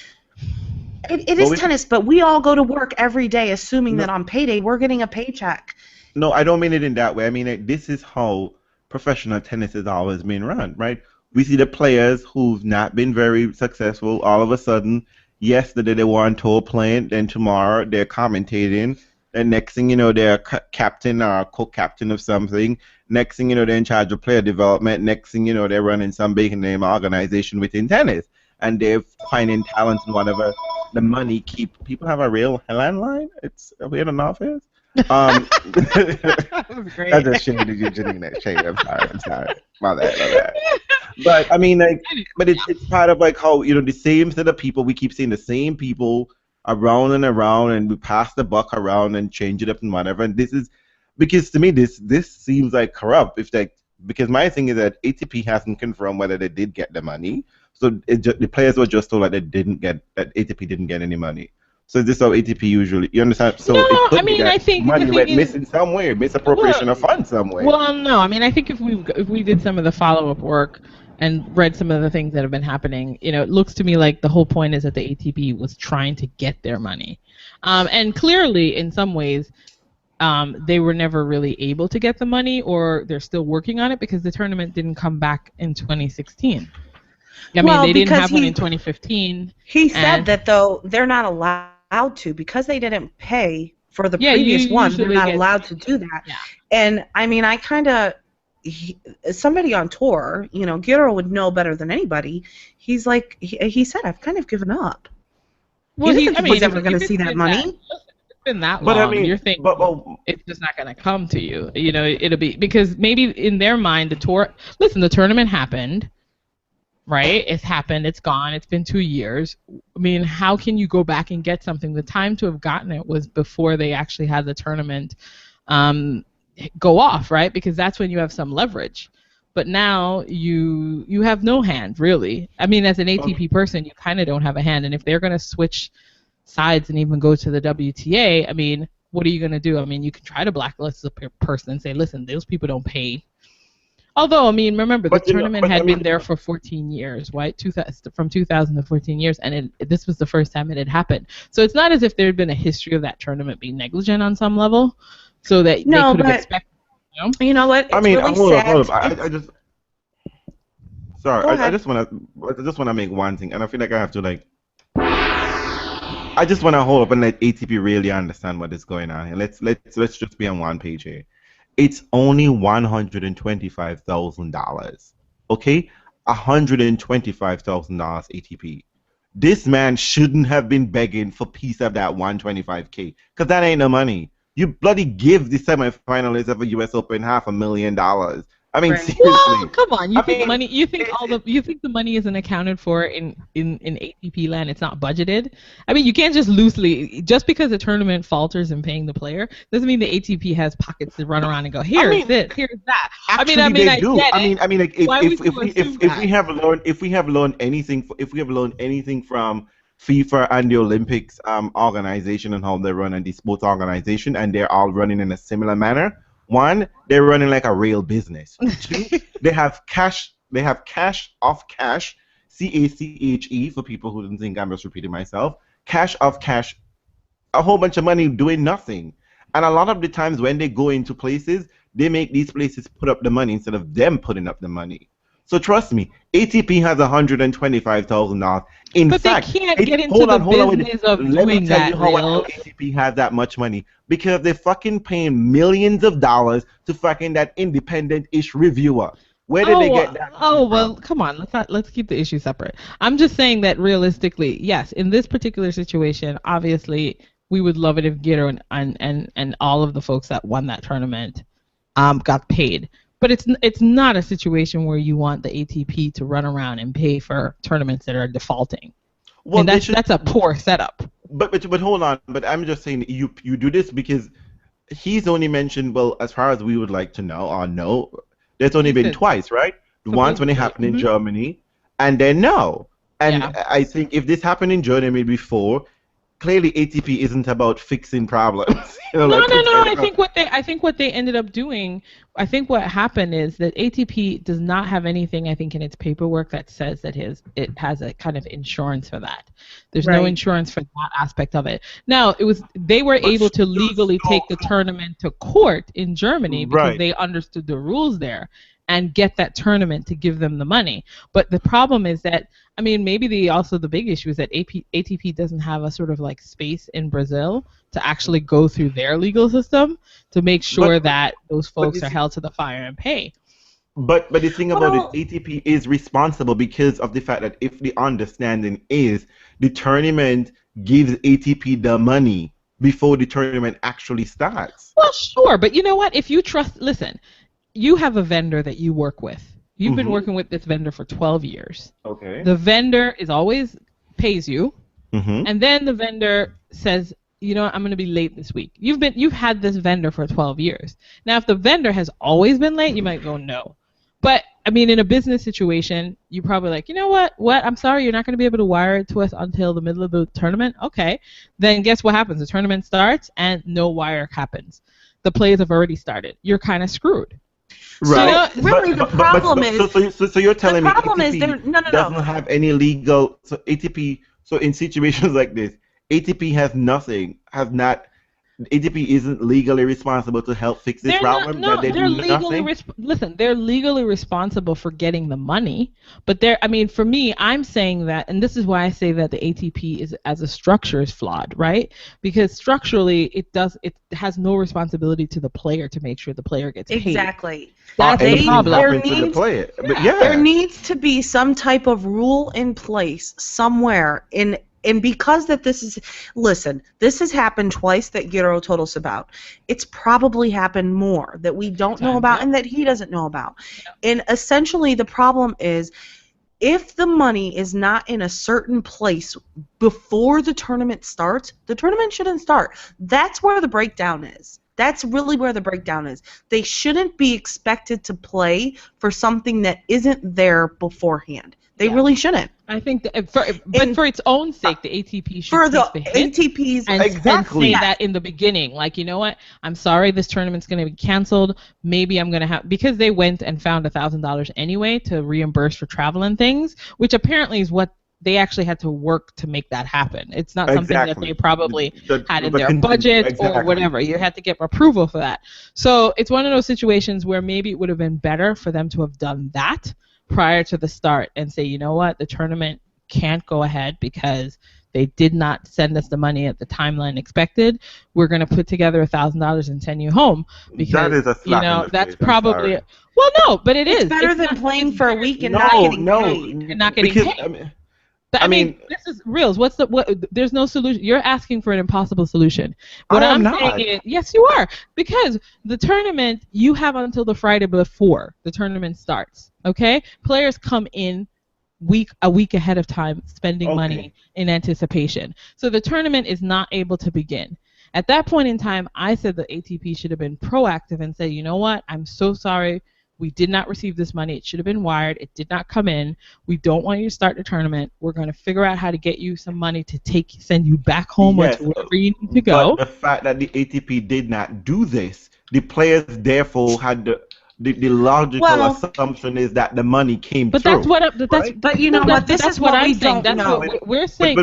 it is tennis, but we all go to work every day assuming that on payday we're getting a paycheck. No, I don't mean it in that way. I mean, this is how professional tennis has always been run, right? We see the players who've not been very successful all of a sudden Yesterday they were on tour playing, then tomorrow they're commentating, and next thing you know they're captain or co-captain of something. Next thing you know they're in charge of player development. Next thing you know they're running some big name organization within tennis, and they're finding talent and whatever. The money keep people have a real landline. It's weird enough is. That was great. I just shaded you, Janina. Shade. I'm sorry. My bad. But I mean, like, but it's part of like how the same set of people. We keep seeing the same people around and around, and we pass the buck around and change it up and whatever. And this is because to me this seems like corrupt. Because my thing is that ATP hasn't confirmed whether they did get the money. So the players were just told that ATP didn't get any money. So this is how ATP usually, you understand? So no, it could I mean, be that I think money the went thing is, missing somewhere, misappropriation of funds somewhere. Well, no, I mean, I think if we did some of the follow-up work and read some of the things that have been happening, it looks to me like the whole point is that the ATP was trying to get their money, and clearly, in some ways, they were never really able to get the money, or they're still working on it because the tournament didn't come back in 2016. I mean, they didn't have one in 2015. He said that though they're not allowed to because they didn't pay for the previous one. They're not allowed to do that. Yeah. And I mean, I kind of somebody on tour, Gero would know better than anybody. He's like he said, I've kind of given up. Well, he was ever going to see that money. It's been that long. But I mean, you're thinking it's just not going to come to you. It'll be because maybe in their mind the tournament happened. Right? It's happened. It's gone. It's been 2 years. I mean, how can you go back and get something? The time to have gotten it was before they actually had the tournament go off, right? Because that's when you have some leverage. But now you have no hand, really. I mean, as an ATP person, you kind of don't have a hand. And if they're going to switch sides and even go to the WTA, I mean, what are you going to do? I mean, you can try to blacklist the person and say, listen, those people don't pay. Although, I mean, remember, the tournament had been there for 14 years, right? From 2000 to 14 years, and this was the first time it had happened. So it's not as if there had been a history of that tournament being negligent on some level, so that they could have expected. You know what? It's I mean, really hold sad. up. I just want to make one thing, and I feel like I have to I just want to hold up and let ATP really understand what is going on here. Let's just be on one page here. It's only $125,000. Okay? $125,000 ATP. This man shouldn't have been begging for piece of that $125K, because that ain't no money. You bloody give the semifinalists of a US Open $500,000. I mean, seriously. Well, come on. You think the money isn't accounted for in ATP land? It's not budgeted. I mean, you can't just just because a tournament falters in paying the player doesn't mean the ATP has pockets to run around and go, here's that. Actually, they do. If we have learned anything from FIFA and the Olympics organization and how they run, and the sports organization, and they're all running in a similar manner. One, they're running like a real business. Two, they have cash off cash, CACHE for people who didn't think I'm just repeating myself. Cash off cash, a whole bunch of money doing nothing. And a lot of the times when they go into places, they make these places put up the money instead of them putting up the money. So trust me, ATP has $125,000. But they can't get into the business of doing that. Let me tell you how ATP has that much money. Because they're fucking paying millions of dollars to fucking that independent-ish reviewer. Where did they get that? Well, come on. Let's keep the issue separate. I'm just saying that realistically, yes, in this particular situation, obviously, we would love it if Gero and all of the folks that won that tournament got paid. But it's not a situation where you want the ATP to run around and pay for tournaments that are defaulting. Well, and that's a poor setup. But hold on. But I'm just saying you do this because he's only mentioned, well, as far as we would like to know, there's only been twice, right? Once when it happened in Germany, and then no. And I think if this happened in Germany before, clearly ATP isn't about fixing problems. No. I think what they ended up doing, I think what happened is that ATP does not have anything, I think, in its paperwork that says that it has a kind of insurance for that. There's no insurance for that aspect of it. Now, they were able to legally take the tournament to court in Germany because they understood the rules there. and get that tournament to give them the money. But the problem is that, I mean, maybe the big issue is that ATP doesn't have a sort of like space in Brazil to actually go through their legal system to make sure that those folks are held to the fire and pay. But the thing about it, ATP is responsible because of the fact that if the understanding is the tournament gives ATP the money before the tournament actually starts. Well, sure, but you know what? If you listen, you have a vendor that you work with. You've been working with this vendor for 12 years. Okay. The vendor always pays you, and then the vendor says, you know what, I'm going to be late this week. You've had this vendor for 12 years. Now, if the vendor has always been late, you might go no. But, I mean, in a business situation, you're probably like, you know what? I'm sorry, you're not going to be able to wire it to us until the middle of the tournament? Okay. Then guess what happens? The tournament starts and no wire happens. The plays have already started. You're kind of screwed. Right. So, really, the problem is... So you're telling me ATP doesn't have any legal... So ATP... So in situations like this, ATP has nothing, ATP isn't legally responsible to help fix this problem. They're legally responsible for getting the money, but for me, I'm saying that, and this is why I say that the ATP is, as a structure, is flawed, right? Because structurally, it has no responsibility to the player to make sure the player gets paid. Exactly. That's the problem. There needs to be some type of rule in place somewhere And because this has happened twice that Gero told us about. It's probably happened more that we don't know about and that he doesn't know about. Yeah. And essentially the problem is, if the money is not in a certain place before the tournament starts, the tournament shouldn't start. That's where the breakdown is. That's really where the breakdown is. They shouldn't be expected to play for something that isn't there beforehand. They really shouldn't. I think that for its own sake, the ATP should take the hit ATP's and say that in the beginning. Like, you know what? I'm sorry, this tournament's going to be canceled. Maybe I'm going to have, because they went and found $1,000 anyway to reimburse for travel and things, which apparently is what they actually had to work to make that happen. It's not something that they probably had in their budget or whatever. You had to get approval for that. So it's one of those situations where maybe it would have been better for them to have done that prior to the start and say, you know what, the tournament can't go ahead because they did not send us the money at the timeline expected. We're going to put together $1,000 and send you home because that is a slap in the that's face. probably well, no, but it's better than playing for a week and not getting paid. And not getting paid. I mean, this is reals. There's no solution. You're asking for an impossible solution. What I'm saying is, yes, you are, because the tournament you have until the Friday before the tournament starts. Okay, players come in a week ahead of time, spending money in anticipation. So the tournament is not able to begin. At that point in time, I said the ATP should have been proactive and said, you know what, I'm so sorry. We did not receive this money. It should have been wired. It did not come in. We don't want you to start the tournament. We're going to figure out how to get you some money to send you back home or to wherever you need to go. But the fact that the ATP did not do this, the players therefore had the logical assumption is that the money came through. But you know what? This is what I'm saying. That's what we're saying.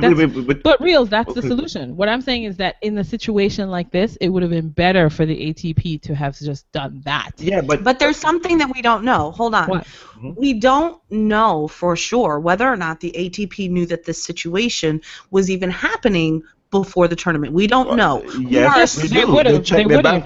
But reals, that's the solution. What I'm saying is that in a situation like this, it would have been better for the ATP to have just done that. Yeah, but there's something that we don't know. Hold on. What? We don't know for sure whether or not the ATP knew that this situation was even happening before the tournament. We don't know. Yes, they would have. They would have.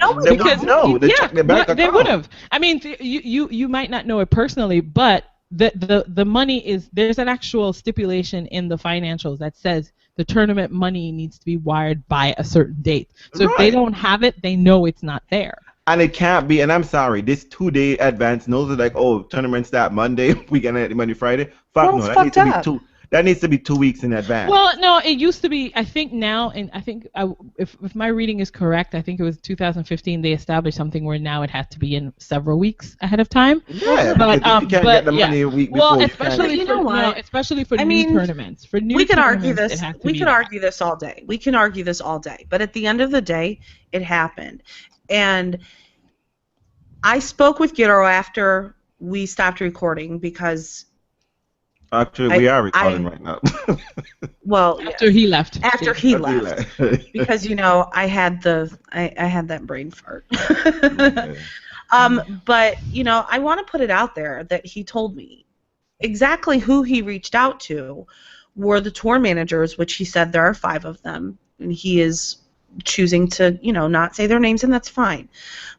They would have. I mean, you might not know it personally, but the money is, there's an actual stipulation in the financials that says the tournament money needs to be wired by a certain date. So if they don't have it, they know it's not there. And it can't be, and I'm sorry, this 2-day advance knows it like, tournament start Monday, we get it Monday, Friday. Fuck no, that needs to be 2 weeks in advance. Well, no, it used to be, I think now, and I think if my reading is correct, I think it was 2015 they established something where now it has to be in several weeks ahead of time. Yeah, but if you can't get the money a week before, especially for new tournaments. For new we could argue this. We could argue this all day. We can argue this all day. But at the end of the day, it happened. And I spoke with Gero after we stopped recording because... Actually, we are recording right now. Well, after he left. After he left. Because I had that brain fart. But, you know, I want to put it out there that he told me exactly who he reached out to were the tour managers, which he said there are 5 of them, and he is choosing to, you know, not say their names, and that's fine.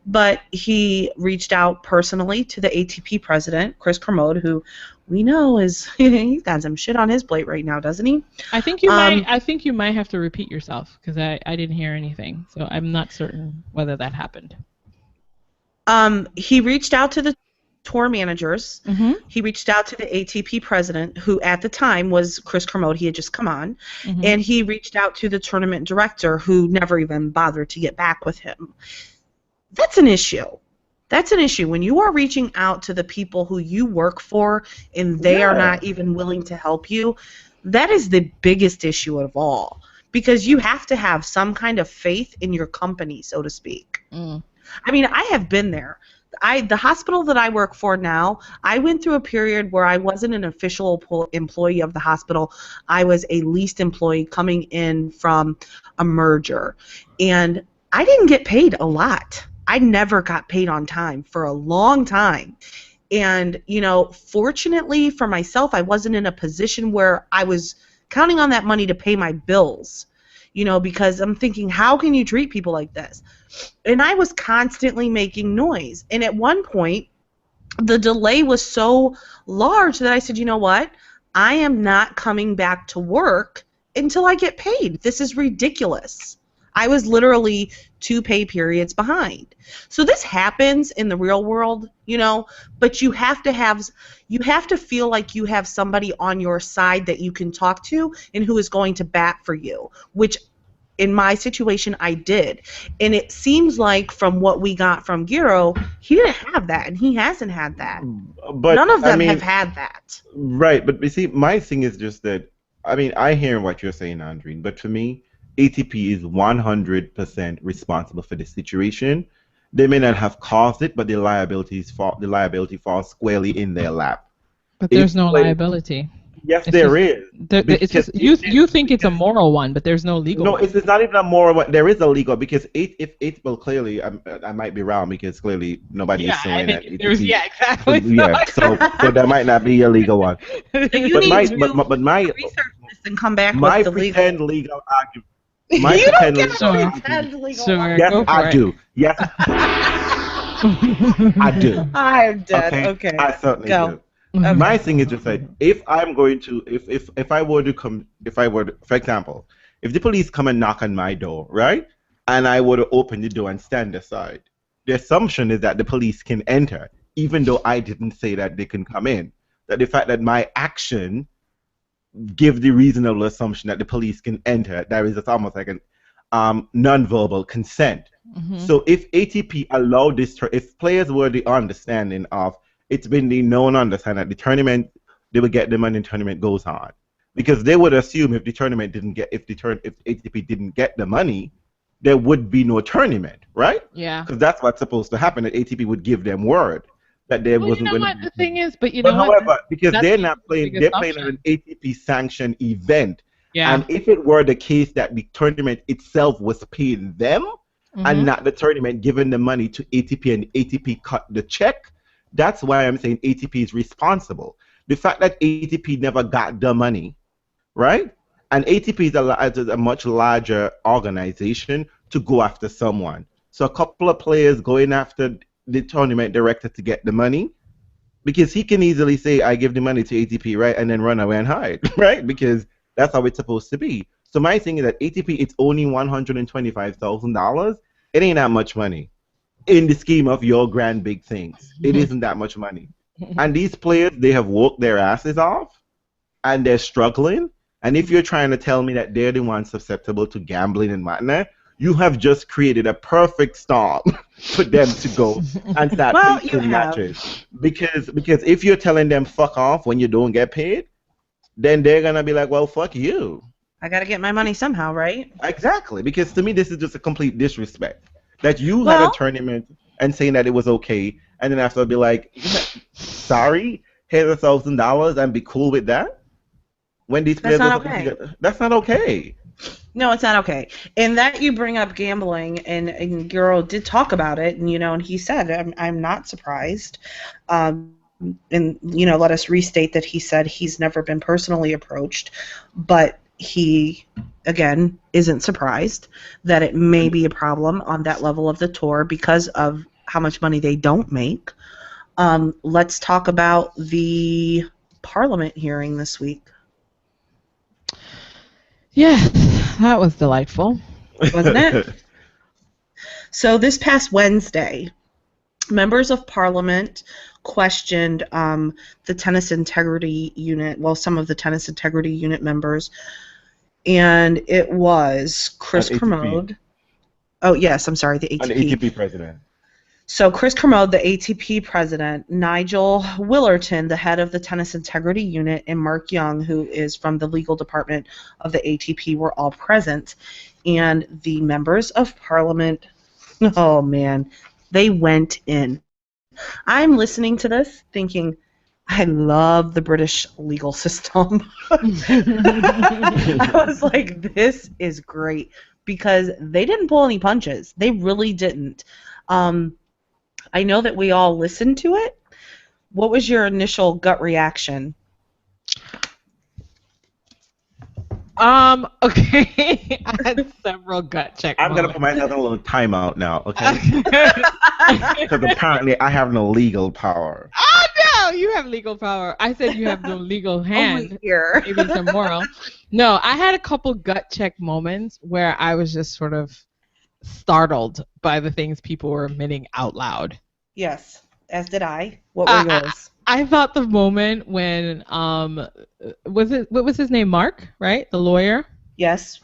But he reached out personally to the ATP president, Chris Kermode, who we know is he's got some shit on his plate right now, doesn't he? I think you might. I think you might have to repeat yourself because I didn't hear anything, so I'm not certain whether that happened. He reached out to the tour managers. Mm-hmm. He reached out to the ATP president, who at the time was Chris Kermode. He had just come on. Mm-hmm. And he reached out to the tournament director, who never even bothered to get back with him. That's an issue. That's an issue. When you are reaching out to the people who you work for and they are not even willing to help you, that is the biggest issue of all. Because you have to have some kind of faith in your company, so to speak. Mm. I mean, I have been there. The hospital that I work for now, I went through a period where I wasn't an official employee of the hospital. I was a leased employee coming in from a merger. And I didn't get paid a lot. I never got paid on time for a long time. And, you know, fortunately for myself, I wasn't in a position where I was counting on that money to pay my bills. You know, because I'm thinking, how can you treat people like this? And I was constantly making noise. And at one point, the delay was so large that I said, you know what? I am not coming back to work until I get paid. This is ridiculous. I was literally 2 pay periods behind. So this happens in the real world, you know, but you have to feel like you have somebody on your side that you can talk to and who is going to bat for you, which in my situation I did. And it seems like from what we got from Gero, he didn't have that, and he hasn't had that. But none of them have had that. Right, but you see, my thing is just that, I mean, I hear what you're saying, Andreen, but for me, ATP is 100% responsible for the situation. They may not have caused it, but the liability falls squarely in their lap. But there's no liability. Yes, there is. It's just, you think it's a moral one, but there's no legal one. No, it's not even a moral one. There is a legal, because well, clearly, I might be wrong, because clearly nobody is suing at ATP. Yeah, exactly. Yeah, so there might not be a legal one. So you But need my to research this and come back my with the pretend legal argument. You don't get to pretend legal argument. Yes, I do. Yes, I do. I'm dead. Okay. I certainly do. Okay. My thing is just like, if I'm going to, if I were to come, for example, if the police come and knock on my door, right, and I were to open the door and stand aside, the assumption is that the police can enter, even though I didn't say that they can come in. That the fact that my action give the reasonable assumption that the police can enter, there is almost like an non-verbal consent. Mm-hmm. So if ATP allowed this, if players were the understanding of, it's been the known understanding that the tournament, they would get the money and the tournament goes on. Because they would assume if the tournament didn't get, if ATP didn't get the money, there would be no tournament, right? Yeah. Because that's what's supposed to happen, that ATP would give them word that there wasn't going to be. You know what the thing is, but you know what? However, because they're not playing, they're playing at an ATP sanctioned event. Yeah. And if it were the case that the tournament itself was paying them, Mm-hmm. and not the tournament giving the money to ATP and ATP cut the check, that's why I'm saying ATP is responsible. The fact that ATP never got the money, right? And ATP is a much larger organization to go after someone. So a couple of players going after the tournament director to get the money, because he can easily say, I give the money to ATP, right, and then run away and hide, right? Because that's how it's supposed to be. So my thing is that ATP, it's only $125,000. It ain't that much money in the scheme of your grand big things. It isn't that much money. And these players, they have worked their asses off, and they're struggling. And if you're trying to tell me that they're the ones susceptible to gambling and whatnot, you have just created a perfect storm for them to go and start playing matches. Because if you're telling them fuck off when you don't get paid, then they're gonna be like, well, fuck you. I gotta get my money somehow, right? Exactly. Because to me, this is just a complete disrespect. That you had a tournament and saying that it was okay, and then after be like, sorry, here's $1,000 and be cool with that. When these players that's not okay. That's not okay. No, it's not okay. And that you bring up gambling, and Gero did talk about it, and and he said, I'm not surprised. And let us restate that he said he's never been personally approached, but he, again, isn't surprised that it may be a problem on that level of the tour because of how much money they don't make. Let's talk about the Parliament hearing this week. Yes, that was delightful. Wasn't it? So this past Wednesday, members of Parliament questioned the Tennis Integrity Unit, well, some of the Tennis Integrity Unit members, and it was Chris Kermode. Oh, yes, I'm sorry, the ATP. The ATP president. So Chris Kermode, the ATP president, Nigel Willerton, the head of the Tennis Integrity Unit, and Mark Young, who is from the legal department of the ATP, were all present. And the members of Parliament, oh man, they went in. I'm listening to this thinking, I love the British legal system. I was like, this is great, because they didn't pull any punches. They really didn't. I know that we all listened to it. What was your initial gut reaction? Okay. I had several gut check I'm going to put my other little timeout now, okay? Because apparently I have no legal power. Oh, no, you have legal power. I said you have no legal hand. Over here. Maybe some moral. No, I had a couple gut check moments where I was just sort of startled by the things people were admitting out loud. Yes, as did I. What were yours? I thought the moment when what was his name? Mark, right? The lawyer? Yes.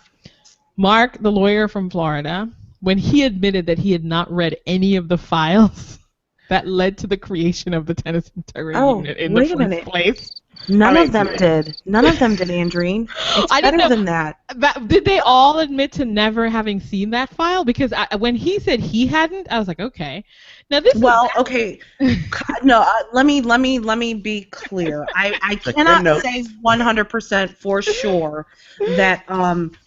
Mark, the lawyer from Florida, when he admitted that he had not read any of the files that led to the creation of the Tennis Integrity Unit in the first place. None of them did. None of them did, Andreen. It's better than that. Did they all admit to never having seen that file? Because when he said he hadn't, I was like, okay. Now this. Well, okay. No, let me be clear. I cannot say 100% for sure that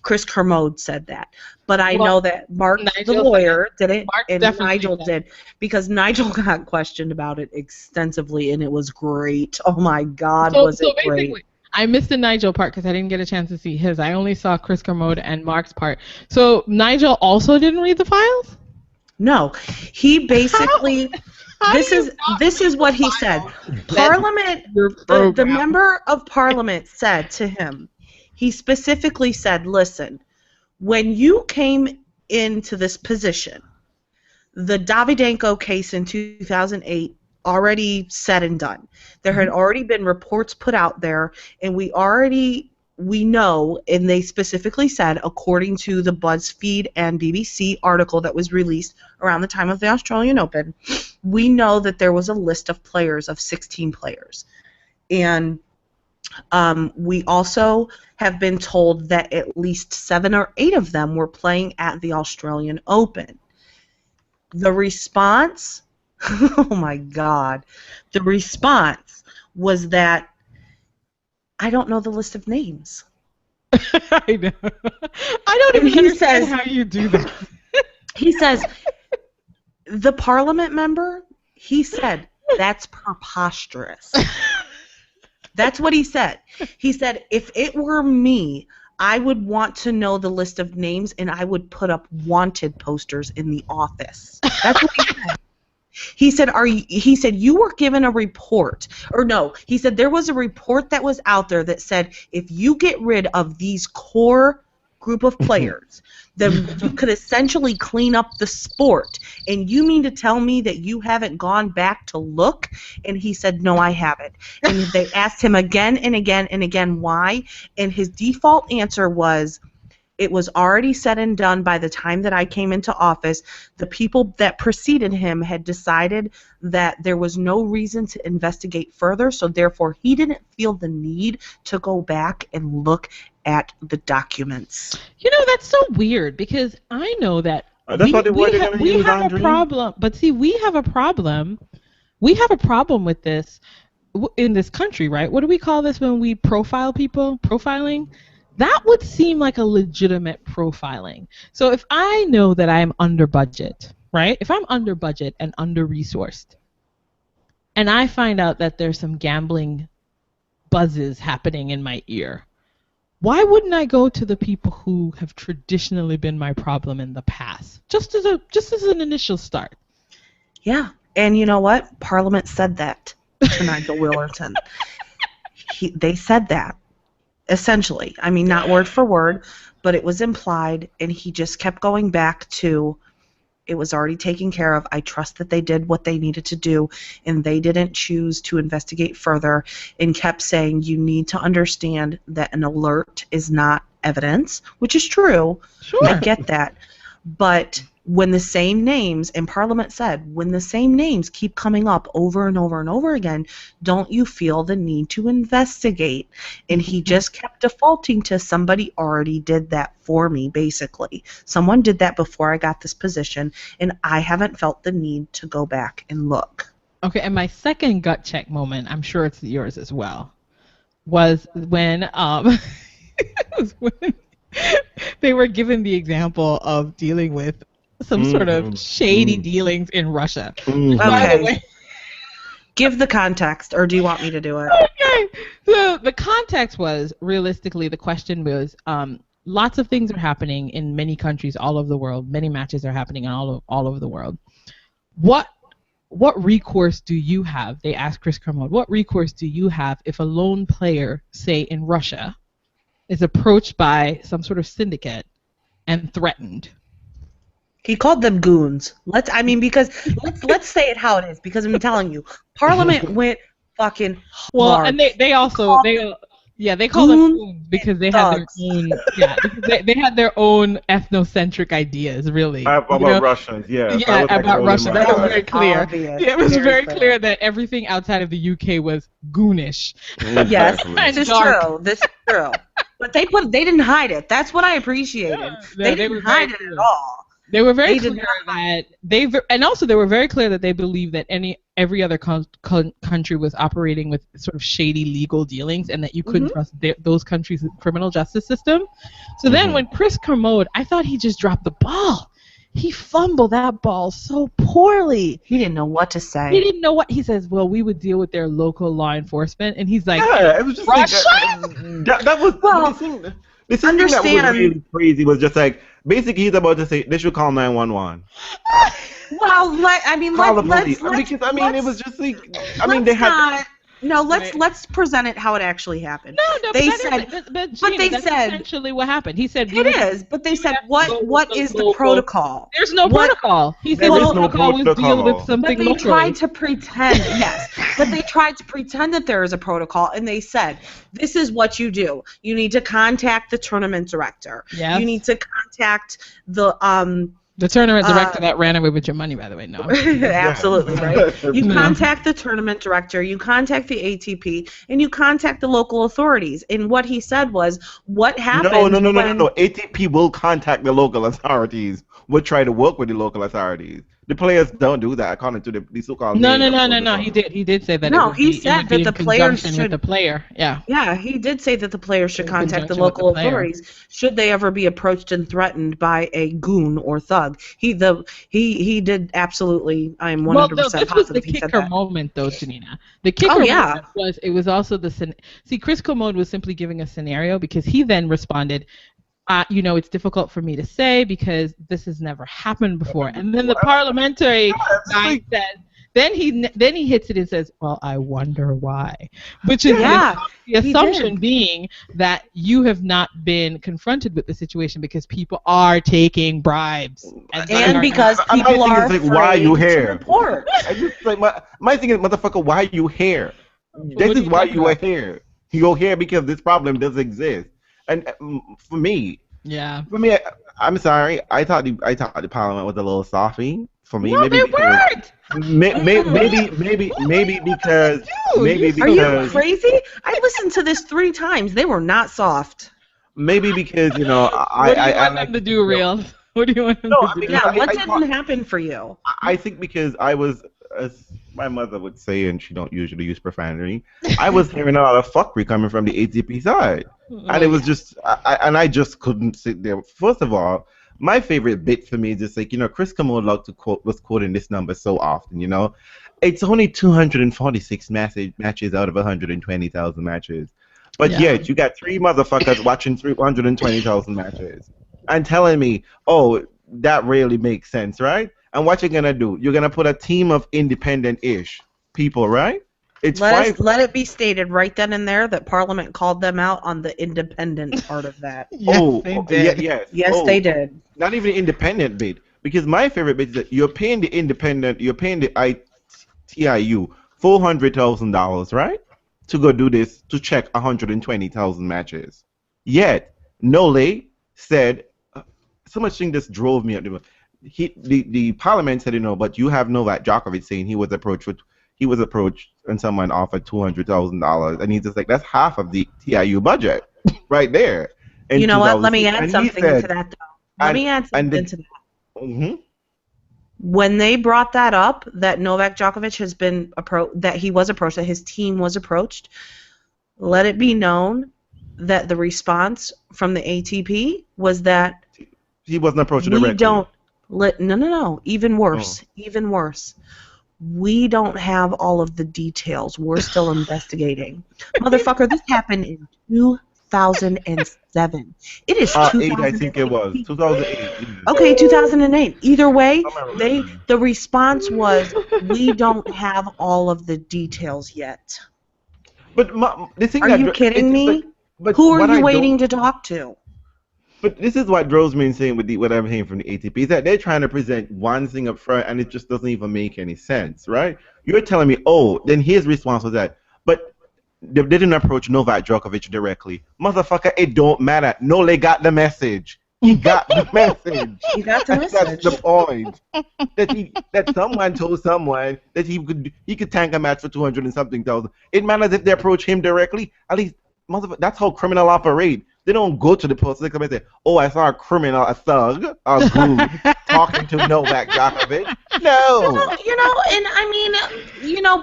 Chris Kermode said that, but I know that Mark, the lawyer, did it, and Nigel did, because Nigel got questioned about it extensively, and it was great. Oh my God, was it great! I missed the Nigel part because I didn't get a chance to see his. I only saw Chris Kermode and Mark's part. So Nigel also didn't read the files? No, he basically. This is what he said. Parliament, the member of Parliament said to him. He specifically said, "Listen, when you came into this position, the Davydenko case in 2008 already said and done. There had already been reports put out there, and we know, and they specifically said, according to the BuzzFeed and BBC article that was released around the time of the Australian Open, we know that there was a list of players of 16 players. And we also have been told that at least 7 or 8 of them were playing at the Australian Open." The response, oh my God, the response was that, "I don't know the list of names." I know. I don't even understand how you do that. He says, the Parliament member, he said, "That's preposterous." That's what he said. He said, "If it were me, I would want to know the list of names, and I would put up wanted posters in the office." That's what he said. He said, "You were given a report," or no, he said there was a report that was out there that said if you get rid of these core group of players, then you could essentially clean up the sport. And you mean to tell me that you haven't gone back to look? And he said, "No, I haven't." And they asked him again and again and again why, and his default answer was, "It was already said and done by the time that I came into office. The people that preceded him had decided that there was no reason to investigate further, so therefore he didn't feel the need to go back and look at the documents." You know, that's so weird, because I know that we have a problem. But see, we have a problem. We have a problem with this in this country, right? What do we call this when we profile people? Profiling? that would seem like a legitimate profiling. So if I know that I'm under budget, right? If I'm under budget and under-resourced, and I find out that there's some gambling buzzes happening in my ear, why wouldn't I go to the people who have traditionally been my problem in the past? Just as an initial start. Yeah. And you know what? Parliament said that to Nigel Willerton. They said that, essentially. I mean, not word for word, but it was implied, and he just kept going back to, it was already taken care of. I trust that they did what they needed to do, and they didn't choose to investigate further, and kept saying, you need to understand that an alert is not evidence, which is true. Sure. I get that. But when the same names, and Parliament said, when the same names keep coming up over and over and over again, don't you feel the need to investigate? And he just kept defaulting to, somebody already did that for me, basically. Someone did that before I got this position, and I haven't felt the need to go back and look. Okay, and my second gut check moment, I'm sure it's yours as well, was when when they were given the example of dealing with some sort of shady dealings in Russia. Okay. Give the context, or do you want me to do it? Okay. So the context was, realistically, the question was, lots of things are happening in many countries all over the world. Many matches are happening all over the world. What recourse do you have? They asked Chris Kermode, what recourse do you have if a lone player, say in Russia, is approached by some sort of syndicate and threatened? He called them goons. Let's say it how it is, because I'm telling you, Parliament went fucking hard. And they call them goons because they had their own they had their own ethnocentric ideas, really. About Russians, yeah. Yeah, about Russia. That was very clear. Obvious. Yeah, it was very clear that everything outside of the UK was goonish. Yes, this is true. This is true. But they didn't hide it. That's what I appreciated. Yeah, they didn't hide it at all. They were very clear that and also they were very clear that they believed that every other country was operating with sort of shady legal dealings, and that you couldn't trust those countries' criminal justice system. So then when Chris Kermode, I thought he just dropped the ball. He fumbled that ball so poorly. He didn't know what to say. He didn't know what he says. Well, we would deal with their local law enforcement, and he's like, yeah, it was just Russia. That was the thing that was really crazy was just like, basically he's about to say they should call 911. Well, it was just like, they had. No, let's present it how it actually happened. No, they said, that's essentially what happened. He said it is, but they said what is the protocol? There's no protocol. He said the protocol was deal with something. But they tried to pretend, yes, but they tried to pretend that there is a protocol, and they said this is what you do. You need to contact the tournament director. Yes. You need to contact the tournament director that ran away with your money, by the way. No. Absolutely, right? You contact the tournament director, you contact the ATP, and you contact the local authorities. And what he said was, what happened No. ATP will contact the local authorities. We'll try to work with the local authorities. The players don't do that, according to the so-called. No. He did say that. No, he said that the players should. The player, yeah. Yeah, he did say that the players should contact the local authorities should they ever be approached and threatened by a goon or thug. He did absolutely. I am 100% positive. This was the kicker moment, though, Janina. The kicker moment was also Chris Kermode was simply giving a scenario, because he then responded, it's difficult for me to say because this has never happened before. And then the parliamentary guy says, then he hits it and says, well, I wonder why. Which is the assumption being that you have not been confronted with the situation because people are taking bribes. And because people are afraid why are you here? To report. I just my thing is, motherfucker, why are you here? This is why you are here. You're here because this problem does exist. And for me, I'm sorry. I thought the parliament was a little softy for me. No, maybe they weren't. Maybe because. Are you crazy? I listened to this 3 times. They were not soft. Maybe because what do you want them to do, Real? What do you want them to do? What didn't happen for you? I think because I was my mother would say, and she don't usually use profanity, I was hearing a lot of fuckery coming from the ATP side. And it was just, I just couldn't sit there. First of all, my favorite bit for me is just like, Chris Commode was quoting this number so often, It's only 246 matches out of 120,000 matches. But yet, you got 3 motherfuckers watching 320,000 matches and telling me, oh, that really makes sense, right? And what you're going to do, you're going to put a team of independent-ish people, right? Let it be stated right then and there that Parliament called them out on the independent part of that. Yes, they did. Yes, they did. Not even the independent bit, because my favorite bit is that you're paying the independent, you're paying the ITIU $400,000, right, to go do this, to check 120,000 matches. Yet, Nole said, so much thing just drove me up. The Parliament said, but you have Novak Djokovic saying he was approached and someone offered $200,000, and he's just like, that's half of the TIU budget right there. And you know what? Let me add something to that, though. Let me add something to that. Mm-hmm. When they brought that up, that Novak Djokovic has been that he was approached, that his team was approached, let it be known that the response from the ATP was that he wasn't approached directly. No. Even worse. Even worse. We don't have all of the details. We're still investigating. Motherfucker, this happened in 2007. It is 2008. I think it was 2008. Okay, 2008. Either way, the response was, we don't have all of the details yet. But the thing, are you kidding me? Who are you waiting to talk to? But this is what drives me insane with what I'm hearing from the ATP, is that they're trying to present one thing up front and it just doesn't even make any sense, right? You're telling me, oh, then his response was that, but they didn't approach Novak Djokovic directly. Motherfucker, it don't matter. No, they got the message. He got the message. He got the message. That's the point. That someone told someone that he could tank a match for 200 and something thousand. It matters if they approach him directly. At least, motherfucker, that's how criminal operate. They don't go to the post. They come and say, "Oh, I saw a criminal, a thug, a goon talking to Novak Djokovic." No. And I mean,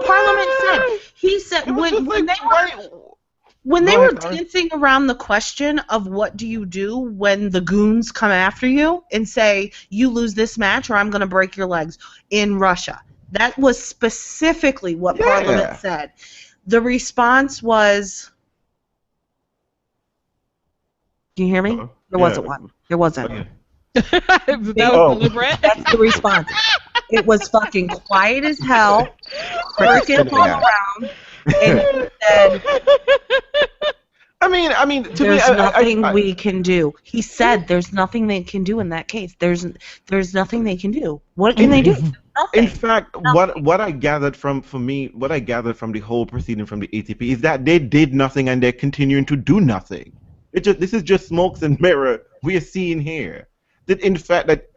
Parliament said, he said when they were dancing around the question of what do you do when the goons come after you and say you lose this match or I'm going to break your legs in Russia. That was specifically what Parliament said. The response was. Can you hear me? There wasn't one. There wasn't. That was deliberate. That's the response. It was fucking quiet as hell, crickets all around, and he said, I mean, to there's me, nothing we can do. He said there's nothing they can do in that case. There's nothing they can do. What can they do? Nothing. In fact, what I gathered from the whole proceeding from the ATP is that they did nothing and they're continuing to do nothing. This is just smokes and mirror we are seeing here. That the fact that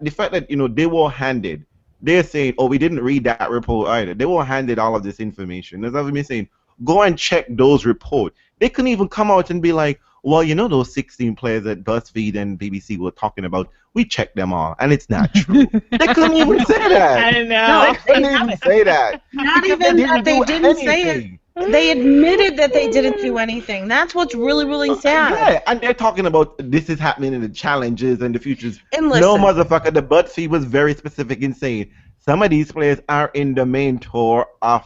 they were handed, they're saying, oh, we didn't read that report either. They were handed all of this information. That's what I'm saying. Go and check those reports. They couldn't even come out and be like, well, those 16 players that BuzzFeed and BBC were talking about, we checked them all, and it's not true. They couldn't even say that. I know. No, they couldn't even say that. Not even that they didn't say it. They admitted that they didn't do anything. That's what's really, really sad. Yeah, and they're talking about this is happening in the challenges and the futures. And listen, no, motherfucker, the BuzzFeed was very specific in saying some of these players are in the main tour of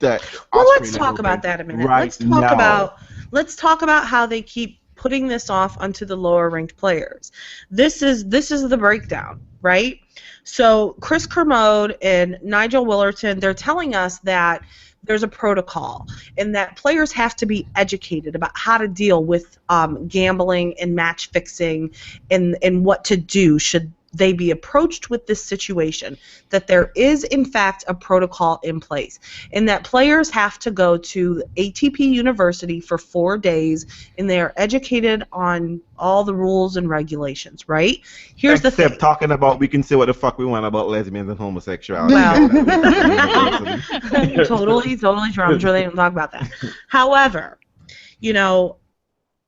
the. Well, let's talk about that a minute. Let's talk about how they keep putting this off onto the lower ranked players. This is the breakdown, right? So Chris Kermode and Nigel Willerton, they're telling us that there's a protocol and that players have to be educated about how to deal with gambling and match fixing and what to do should they be approached with this situation, that there is in fact a protocol in place and that players have to go to ATP University for 4 days and they are educated on all the rules and regulations, right? Here's the thing. Except talking about we can say what the fuck we want about lesbians and homosexuality. Well, totally true. I'm sure they don't talk about that. However,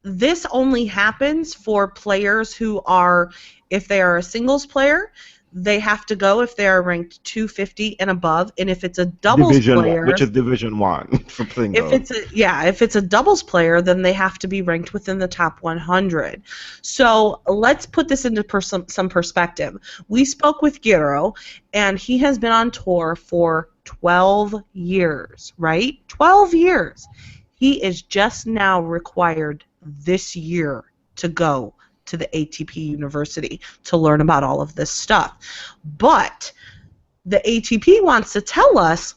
this only happens for players who are, if they are a singles player, they have to go if they are ranked 250 and above, and if it's a doubles player, which is Division 1 for singles. If it's a doubles player, then they have to be ranked within the top 100. So let's put this into some perspective. We spoke with Gero, and he has been on tour for 12 years, right? 12 years. He is just now required this year to go to the ATP University to learn about all of this stuff. But the ATP wants to tell us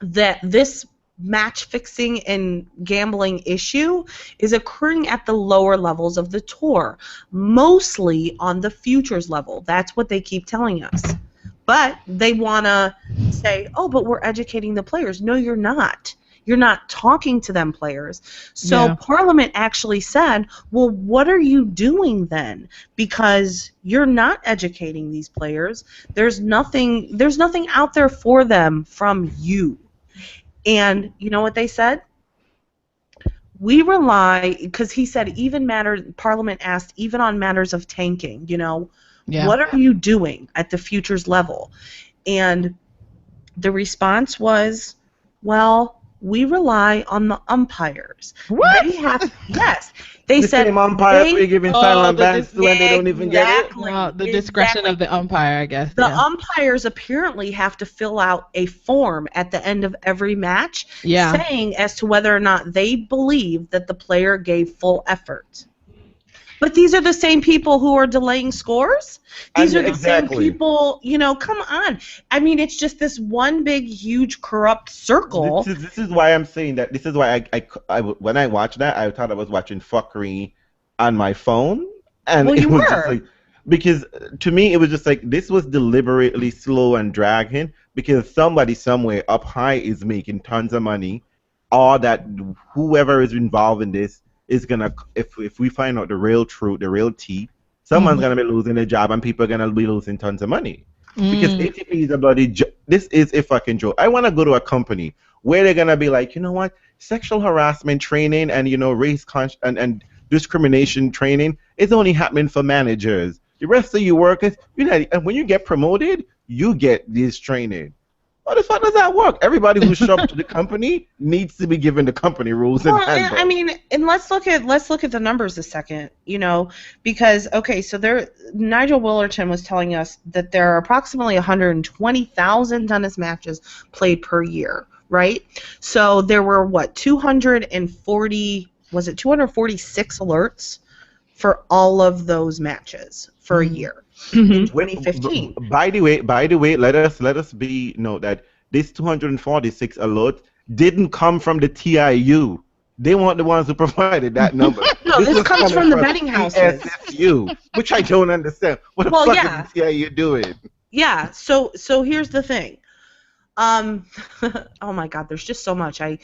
that this match fixing and gambling issue is occurring at the lower levels of the tour, mostly on the futures level. That's what they keep telling us. But they want to say, oh, but we're educating the players. No, you're not. You're not talking to them players. So Parliament actually said, well, what are you doing then? Because you're not educating these players. There's nothing out there for them from you. And you know what they said? We rely, because he said Parliament asked, even on matters of tanking, what are you doing at the futures level? And the response was, well, we rely on the umpires. What? Yes. They the said same umpires we're giving silent bans when they don't even get it? Well, the discretion of the umpire, I guess. The umpires apparently have to fill out a form at the end of every match saying as to whether or not they believe that the player gave full effort. But these are the same people who are delaying scores? These are the same people, come on. I mean, it's just this one big, huge, corrupt circle. This is why I'm saying that. This is why I when I watched that, I thought I was watching fuckery on my phone. And well, it was just like, because to me, it was just like, this was deliberately slow and dragging because somebody somewhere up high is making tons of money, or that whoever is involved in this is gonna, if we find out the real truth, the real tea, someone's gonna be losing their job and people are gonna be losing tons of money. Because ATP is a bloody this is a fucking joke. I wanna go to a company where they're gonna be like, you know what, sexual harassment training and race and discrimination training is only happening for managers. The rest of you workers, and when you get promoted, you get this training. How the fuck does that work? Everybody who shows up to the company needs to be given the company rules and handbooks. I mean, and let's look at the numbers a second, because so Nigel Willerton was telling us that there are approximately 120,000 tennis matches played per year, right? So there were 246 alerts for all of those matches for a year. In 2015. By the way, let us note that this 246 alert didn't come from the TIU. They weren't the ones who provided that number. No, this comes from the betting houses. SSU, which I don't understand. What the fuck is the TIU doing? Yeah. So here's the thing. Oh my God, there's just so much. So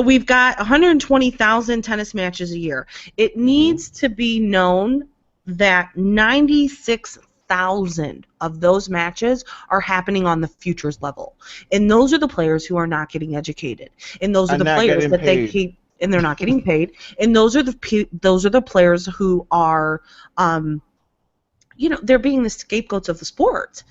we've got 120,000 tennis matches a year. It needs to be known that 96,000 of those matches are happening on the futures level, and those are the players who are not getting educated, and those are the players that they keep, and they're not getting paid, and those are the players who are, they're being the scapegoats of the sport.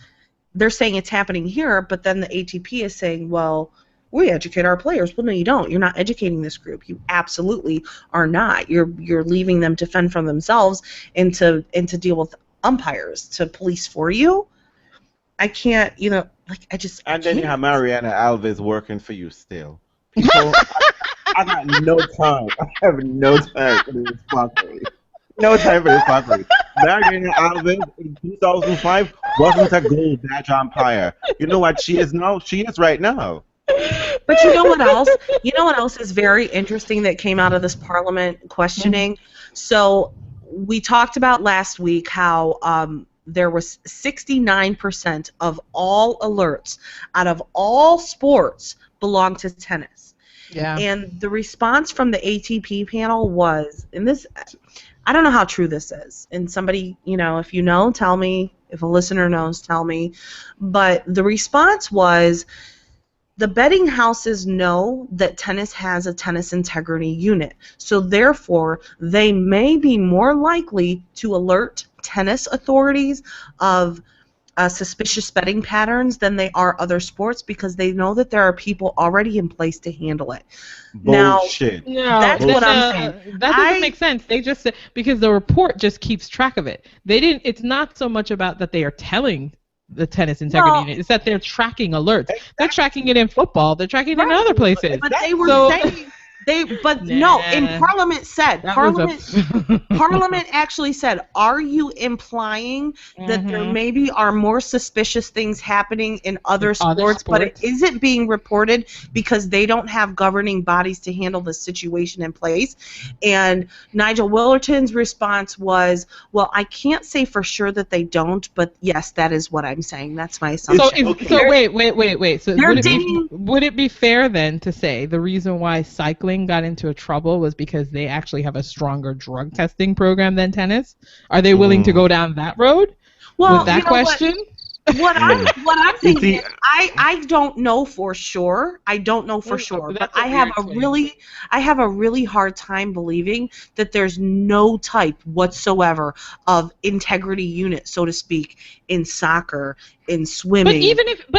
They're saying it's happening here, but then the ATP is saying, well, we educate our players. Well, no, you don't. You're not educating this group. You absolutely are not. You're leaving them to fend for themselves and to deal with umpires to police for you. I can't, I just. And then you have Mariana Alves working for you still. People, I got no time. I have no time for this fuckery. No time for this fuckery. Mariana Alves in 2005 wasn't a gold badge umpire. You know what she is now? She is right now. But you know what else? You know what else is very interesting that came out of this Parliament questioning? So we talked about last week how there was 69% of all alerts out of all sports belong to tennis. Yeah. And the response from the ATP panel was, and this, I don't know how true this is, and somebody, if you know, tell me. If a listener knows, tell me. But the response was, the betting houses know that tennis has a tennis integrity unit, so therefore they may be more likely to alert tennis authorities of suspicious betting patterns than they are other sports, because they know that there are people already in place to handle it. Bullshit. Now, that's what I'm saying. That doesn't make sense. They just because the report just keeps track of it. They didn't. It's not so much about that they are telling the tennis integrity unit. It's that they're tracking alerts. Exactly. They're tracking it in football. They're tracking it in other places. But they were saying. No, in Parliament said, Parliament actually said, are you implying that there maybe are more suspicious things happening in other sports, but it isn't being reported because they don't have governing bodies to handle the situation in place? And Nigel Willerton's response was, well, I can't say for sure that they don't, but yes, that is what I'm saying. That's my assumption. So wait. So would it be fair then to say the reason why cycling got into trouble was because they actually have a stronger drug testing program than tennis? Are they willing to go down that road? Well, with that question? What I'm thinking is, I don't know for sure. I don't know for sure, but I have a really hard time believing that there's no type whatsoever of integrity unit, so to speak, in soccer, in swimming,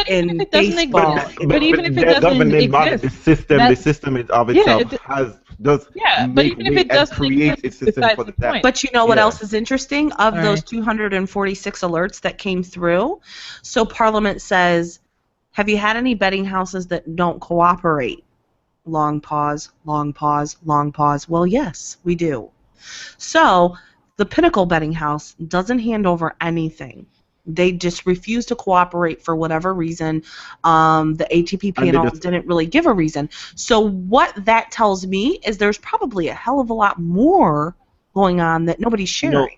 in baseball. But even if it doesn't exist, the system of itself but even if it does create its system for that. But you know what else is interesting? Of those 246 alerts that came through, so Parliament says, have you had any betting houses that don't cooperate? Long pause, long pause, long pause. Well, yes, we do. So the Pinnacle betting house doesn't hand over anything. They just refuse to cooperate for whatever reason. The ATP panel didn't really give a reason. So what that tells me is there's probably a hell of a lot more going on that nobody's sharing. No,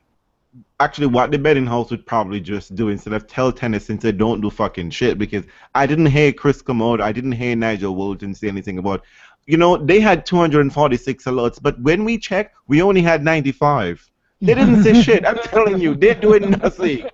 actually, what the betting house would probably just do instead of tell tennis, since they don't do fucking shit, because I didn't hear Chris Commode, I didn't hear Nigel Wilton say anything about, they had 246 alerts, but when we checked, we only had 95. They didn't say shit. I'm telling you, they're doing nothing.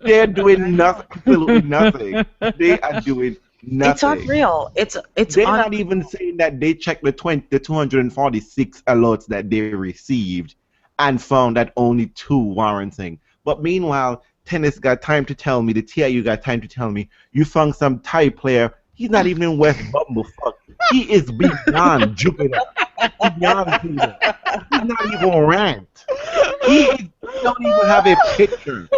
They're doing nothing, absolutely nothing. They are doing nothing. It's unreal. They're not even saying that they checked the 246 alerts that they received and found that only 2 warranting. But meanwhile, tennis got time to tell me, the TIU got time to tell me, you found some Thai player. He's not even in West Bumblefuck. He is beyond Jupiter. Beyond Peter. He's not even ranked. He don't even have a picture.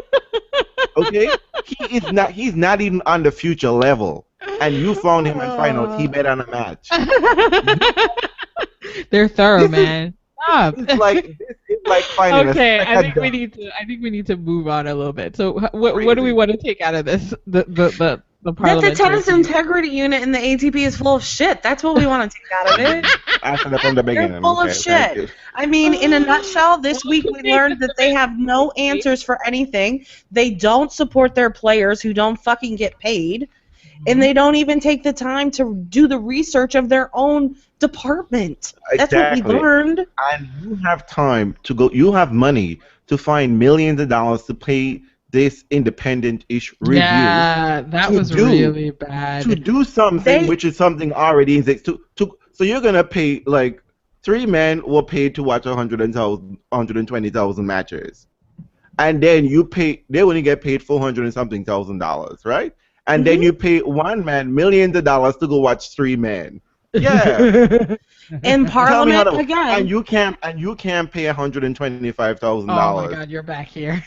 Okay? He's not even on the future level. And you found him and find out he bet on a match. They're thorough, man. It's like finding I think we need to move on a little bit. So what do we want to take out of this? The that the tennis integrity unit in the ATP is full of shit. That's what we want to take out of it. I said that from the beginning. They're full of shit. I mean, in a nutshell, this week we learned that they have no answers for anything. They don't support their players who don't fucking get paid. And they don't even take the time to do the research of their own department. That's what we learned. And you have time to go. You have money to find millions of dollars to pay this independent-ish review. Yeah, that was really bad. To do something which is something already exists. So you're gonna pay, like, 3 men were paid to watch 120,000 matches, and then they only get paid $400 and something thousand, right? And then you pay 1 man millions of dollars to go watch 3 men. Yeah. In Parliament again. And you can't pay $125,000. Oh my God, you're back here.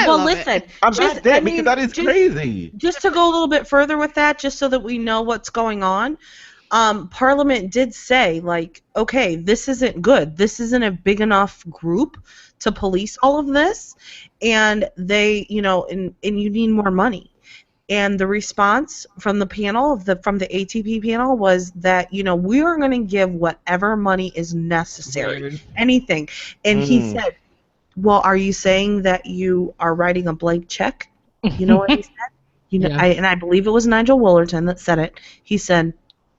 Well, listen. I'm back there because that is crazy. Just to go a little bit further with that, just so that we know what's going on, Parliament did say, like, okay, this isn't good. This isn't a big enough group to police all of this, and they, and you need more money. And the response from the panel, from the ATP panel, was that, we are going to give whatever money is necessary, anything. And he said, well, are you saying that you are writing a blank check? You know what he said? I believe it was Nigel Willerton that said it. He said,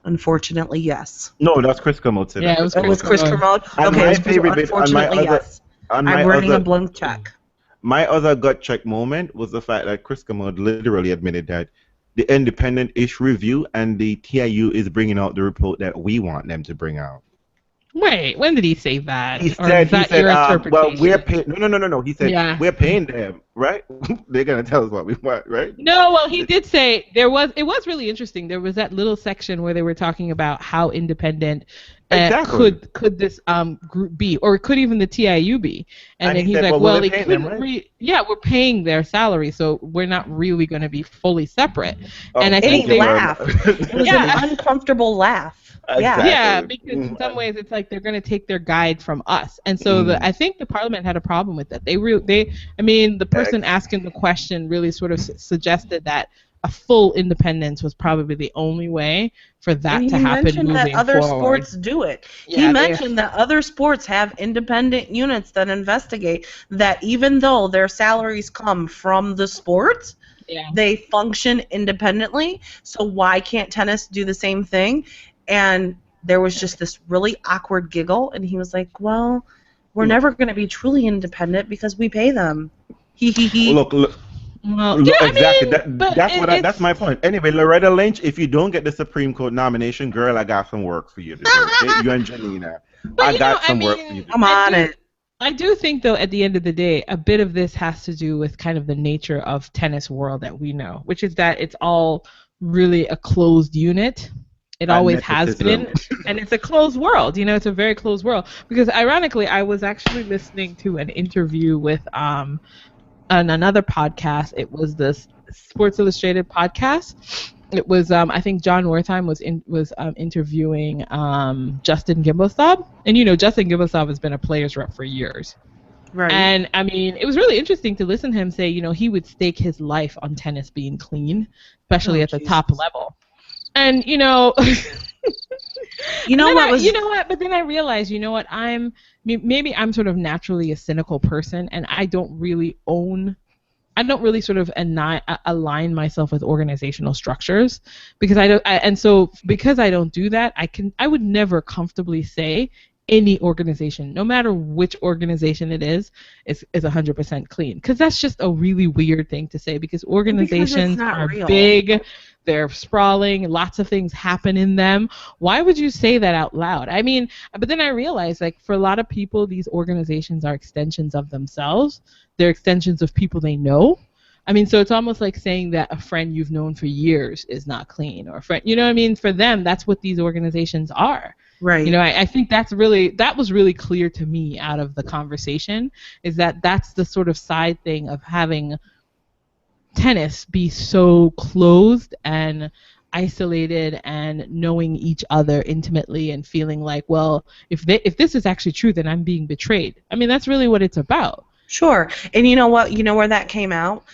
unfortunately, yes. No, that's Chris Commode said. Yeah, it was Chris Commode. Okay, unfortunately, yes. I'm writing a blank check. My other gut check moment was the fact that Chris Commode literally admitted that the independent-ish review and the TIU is bringing out the report that we want them to bring out. Wait, when did he say that? He Or said, is that your well, interpretation? we're paying. No. He said, Yeah. we're paying them, right? They're gonna tell us what we want, right? No, well, he did say it was really interesting. There was that little section where they were talking about how independent Exactly. could this group be, or could even the TIU be? And then he he's said, like, well, well, we're they paying them, couldn't. right? Yeah, we're paying their salary, so we're not really going to be fully separate. Oh, and I And think he they laughed. It was Yeah. an uncomfortable laugh. Exactly. Yeah, because in some ways it's like they're going to take their guide from us, and so I think the parliament had a problem with that. The person asking the question really sort of suggested that a full independence was probably the only way for that to happen moving forward. He mentioned that other sports do it. Yeah, he mentioned that other sports have independent units that investigate that even though their salaries come from the sport, they function independently. So why can't tennis do the same thing? And there was just this really awkward giggle, and he was like, well, we're never going to be truly independent because we pay them. Look. Well, exactly. That's my point. Anyway, Loretta Lynch, if you don't get the Supreme Court nomination, girl, I got some work for you to do. Okay? You and Janina. I got some work for you to do. I'm on it. I do think, though, at the end of the day, a bit of this has to do with kind of the nature of tennis world that we know, which is that it's all really a closed unit. It always has been, and it's a closed world. It's a very closed world. Because ironically, I was actually listening to an interview with on another podcast. It was the Sports Illustrated podcast. It was I think John Wertheim was interviewing Justin Gimbelstaub, and Justin Gimbelstaub has been a player's rep for years. Right. And it was really interesting to listen to him say, he would stake his life on tennis being clean, especially at the top level. And what? But then I realized, maybe I'm sort of naturally a cynical person, and I don't really sort of align myself with organizational structures because because I don't do that, I would never comfortably say any organization, no matter which organization it is 100% clean, because that's just a really weird thing to say, because organizations are big, they're sprawling, lots of things happen in them. Why would you say that out loud? But then I realized, like, for a lot of people, these organizations are extensions of themselves. They're extensions of people they know. So it's almost like saying that a friend you've known for years is not clean, or a friend, for them, that's what these organizations are. Right. I think that was really clear to me out of the conversation, is that that's the sort of side thing of having tennis be so closed and isolated and knowing each other intimately and feeling like, well, if this is actually true, then I'm being betrayed. That's really what it's about. Sure. And you know what? You know where that came out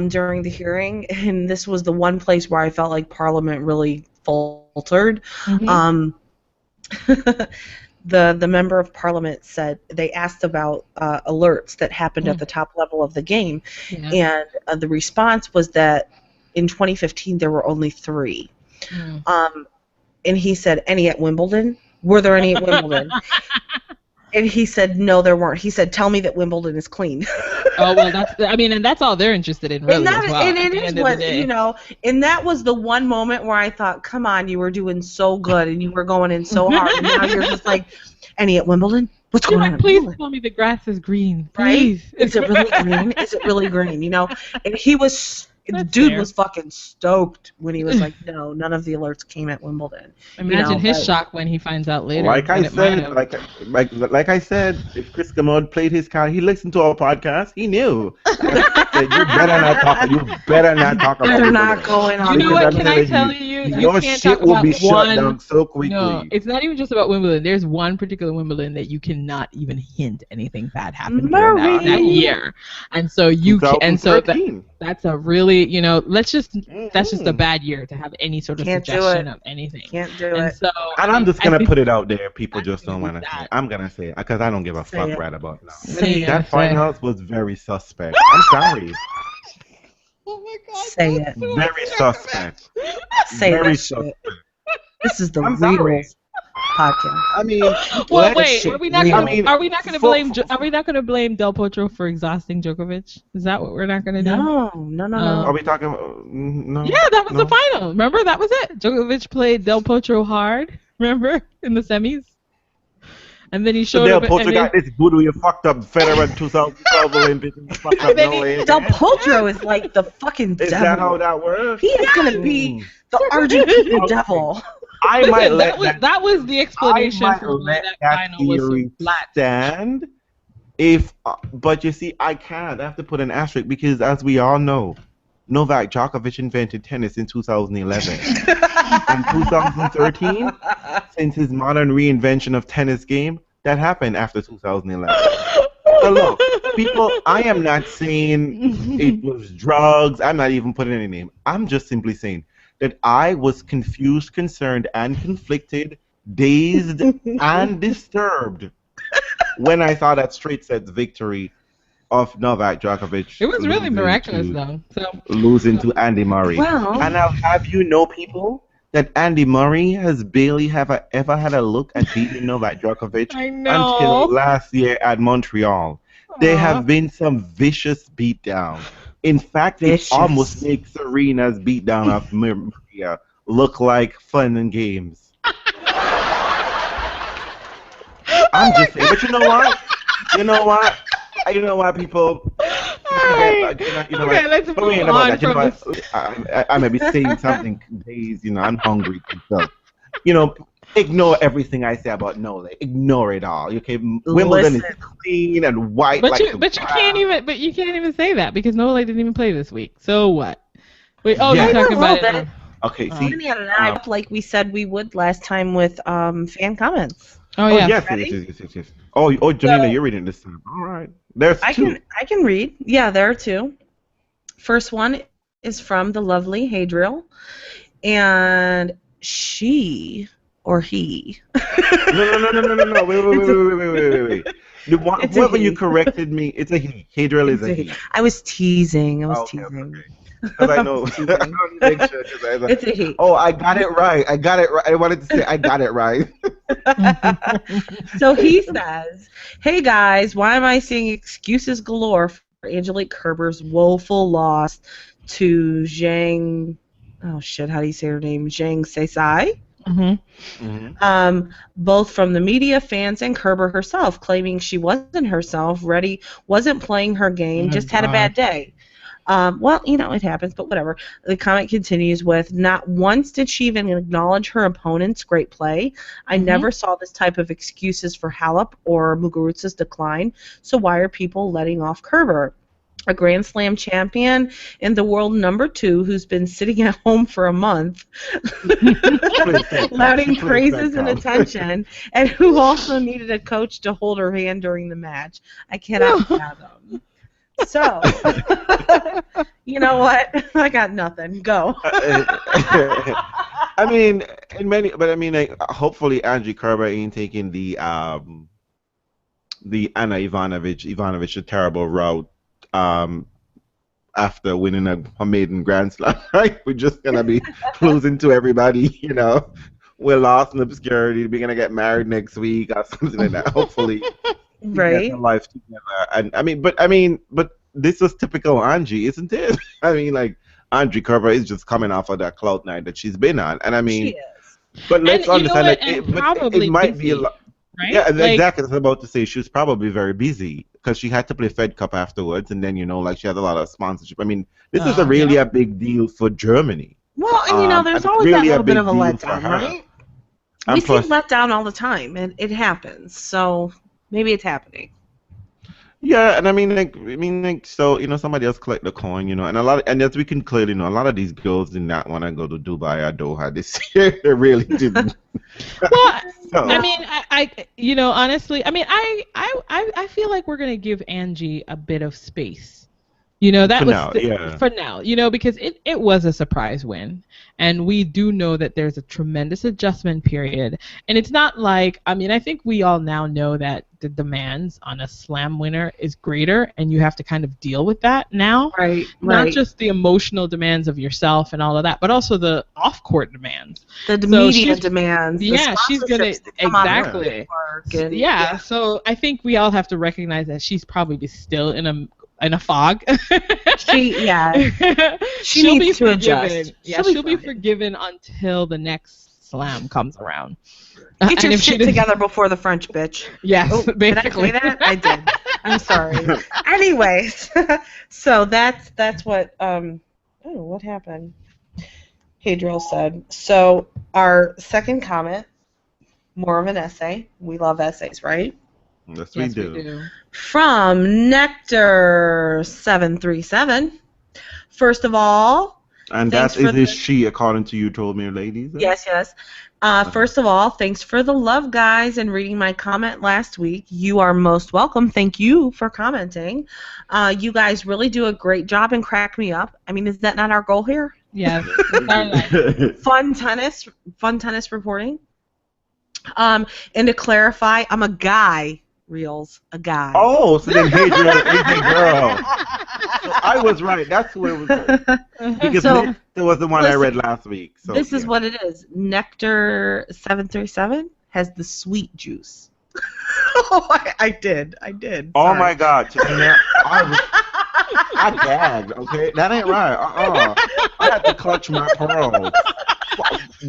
during the hearing? And this was the one place where I felt like Parliament really faltered. Mm-hmm. The member of Parliament said, they asked about alerts that happened at the top level of the game, and the response was that in 2015 there were only 3. And he said, any at Wimbledon? Were there any at Wimbledon? And he said, no, there weren't. He said, tell me that Wimbledon is clean. Oh, well, and that's all they're interested in, really, as well. And it is what, and that was the one moment where I thought, come on, you were doing so good, and you were going in so hard, and now you're just like, any at Wimbledon? What's going on? Please tell me the grass is green, please. Right? Is it really green? Is it really green? And he was... The dude was fucking stoked when he was like, no, none of the alerts came at Wimbledon. Imagine his shock when he finds out later. Like I said, if Chris Commode played his card, he listened to our podcast, he knew. You better not talk about it. Better not going on. You know what, can I tell you? Your shit will be shut down so quickly. No, it's not even just about Wimbledon. There's one particular Wimbledon that you cannot even hint anything bad happened during that year. And so that's a really, that's just a bad year to have any sort of suggestion of anything. Can't do it. So, and I'm just going to put it out there. People just don't want to say it. I'm going to say it because I don't give a fuck right about it now. That finals was very suspect. I'm sorry. Oh my God. Say it. Very suspect. Say very it. suspect. This is the real podcast. Well, wait. Are we not going to blame Del Potro for exhausting Djokovic? Is that what we're not going to do? No. Are we talking about? No. Yeah, that was the final. Remember, that was it. Djokovic played Del Potro hard. Remember, in the semis. And then he showed up. Del Potro got this voodoo, you fucked up Federer 2012 Olympics. You fucked up Del Potro is like the fucking devil. Is that how that works? He is going to be the Argentine devil. That was the explanation for why that final was so flat. Stand. But you see, I can't. I have to put an asterisk because, as we all know, Novak Djokovic invented tennis in 2011. In 2013, since his modern reinvention of tennis game, that happened after 2011. So look, people, I am not saying it was drugs. I'm not even putting any name. I'm just simply saying that I was confused, concerned, and conflicted, dazed, and disturbed when I saw that straight sets victory of Novak Djokovic. It was really miraculous, though. Losing to Andy Murray. Well, and I'll have you know, people, that Andy Murray has barely ever had a look at beating Novak Djokovic until last year at Montreal. There have been some vicious beatdowns. In fact, it almost makes Serena's beatdown of Maria look like fun and games. I'm just saying, but you know what? You know what, people? Let's move on from this. I may be saying something days, I'm hungry. So, ignore everything I say about Nole. Ignore it all. Okay, Wimbledon is clean and white. But you can't even say that because Nole didn't even play this week. So what? Wait, you're talking about it. Okay, see, like we said we would last time with fan comments. Oh yeah. Yes. Oh, Janina, you're reading this time. All right. There's two. I can read. Yeah, there are two. First one is from the lovely Hadriel, and she or he. No. Wait. Whoever you corrected me, it's a he. Hadriel is a he. I was teasing. Okay. Because I know. It's a he. Oh, I got it right. I wanted to say I got it right. So he says, "Hey guys, why am I seeing excuses galore for Angelique Kerber's woeful loss to Zhang? Oh shit, how do you say her name? Zhang Seisai." Both from the media, fans, and Kerber herself, claiming she wasn't herself, wasn't playing her game, just had a bad day. Well, it happens, but whatever. The comment continues with, not once did she even acknowledge her opponent's great play. I never saw this type of excuses for Halep or Muguruza's decline, so why are people letting off Kerber? A Grand Slam champion and the world #2 who's been sitting at home for a month, lauding praises and attention, and who also needed a coach to hold her hand during the match. I cannot fathom. So, you know what? I got nothing. Go. I mean, hopefully Angie Kerber ain't taking the Anna Ivanovic a terrible route after winning a maiden Grand Slam. Right? We're just gonna be losing to everybody. We're lost in obscurity. We're gonna get married next week or something like that. Hopefully. Right. Life together. And but this was typical Angie, isn't it? Angie Kerber is just coming off of that cloud nine that she's been on, and she is. But let's understand that it might busy, be a lot. Right? Yeah, exactly. I was about to say she was probably very busy because she had to play Fed Cup afterwards, and then she had a lot of sponsorship. This is a big deal for Germany. Well, and there's always really that little bit of a letdown, right? We see letdown all the time, and it happens. So. Maybe it's happening. Yeah, and so somebody else collect the coin, and as we can clearly know, a lot of these girls did not want to go to Dubai or Doha this year. They really didn't. Well, honestly, I feel like we're gonna give Angie a bit of space. For now, because it was a surprise win, and we do know that there's a tremendous adjustment period, and it's not like, I think we all now know that the demands on a slam winner is greater, and you have to kind of deal with that now. Right. Not just the emotional demands of yourself and all of that, but also the off-court demands. The media demands. Yeah, she's gonna exactly. Yeah, so I think we all have to recognize that she's probably still in a fog. She needs to adjust. Yeah, she'll be forgiven until the next slam comes around. Get your shit together before the French bitch. Yes, oh, basically. Did I say that? I did. I'm sorry. Anyways, so that's what what happened? Hadriel said. So our second comment, more of an essay. We love essays, right? Yes, we do. From Nectar737. First of all, and that is she, according to you, told me, ladies. Yes. First of all, thanks for the love, guys, and reading my comment last week. You are most welcome. Thank you for commenting. You guys really do a great job and crack me up. I mean, is that not our goal here? Yes. Fun tennis reporting. And to clarify, I'm a guy. Reels, a guy. Oh, so then Hadriel is a girl. So I was right. That's who it was. Because Nectar was the one I read last week. So this is what it is. Nectar737 has the sweet juice. I did. Sorry. Oh my God. I gagged. Okay, that ain't right. I had to clutch my pearls.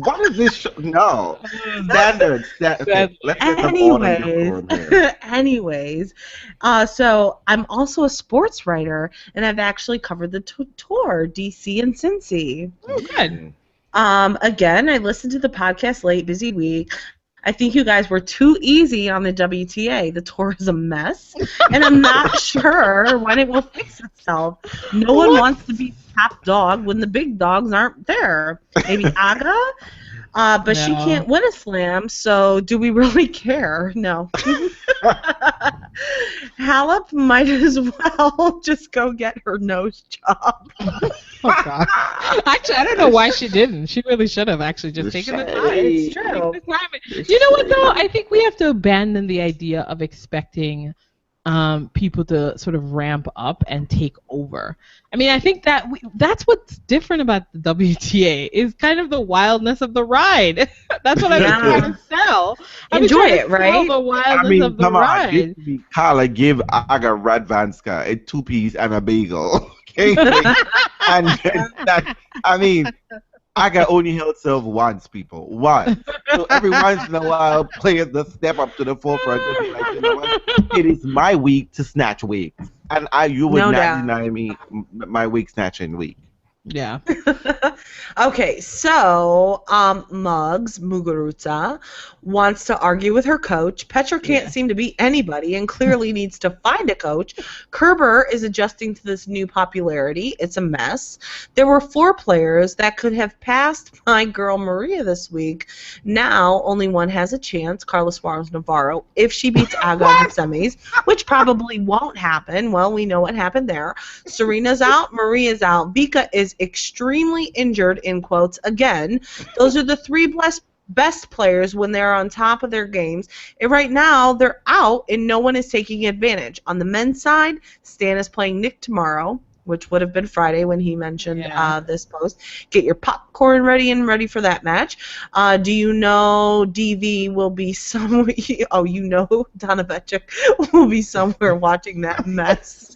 What is this? No. Standards. Okay, let's get some order in the form here. Anyways, so I'm also a sports writer, and I've actually covered the tour, DC and Cincy. Oh, good. Again, I listened to the podcast late, busy week. I think you guys were too easy on the WTA. The tour is a mess, and I'm not sure when it will fix itself. No one wants to be top dog when the big dogs aren't there. Maybe Aga? But she can't win a slam, so do we really care? No. Halep might as well just go get her nose job. Oh, God. Actually, I don't know why she didn't. She really should have actually just taken the time. It's true. You know what, though? I think we have to abandon the idea of expecting people to sort of ramp up and take over. I mean, I think that's what's different about the WTA is kind of the wildness of the ride. That's what I'm trying to sell. Enjoy it, right? The wildness of the ride. Carla, give Aga Radvanska a two-piece and a bagel. Okay? And that, I mean, Aga only held serve once, people. Once. So every once in a while, players just step up to the forefront and be like, you know what? It is my week to snatch wigs. And you would not deny me my wig snatching week. Yeah. Okay, so Muguruza wants to argue with her coach. Petra can't seem to beat anybody and clearly needs to find a coach. Kerber is adjusting to this new popularity. It's a mess. There were 4 players that could have passed my girl Maria this week. Now only one has a chance, Carla Suarez Navarro, if she beats Aga in the semis, which probably won't happen. Well, we know what happened there. Serena's out. Maria's out. Vika is extremely injured, in quotes, again. Those are the 3 best players when they're on top of their games. And right now, they're out, and no one is taking advantage. On the men's side, Stan is playing Nick tomorrow, which would have been Friday when he mentioned this post. Get your popcorn ready for that match. Do you know DV will be somewhere? Oh, you know Donovacic will be somewhere watching that mess.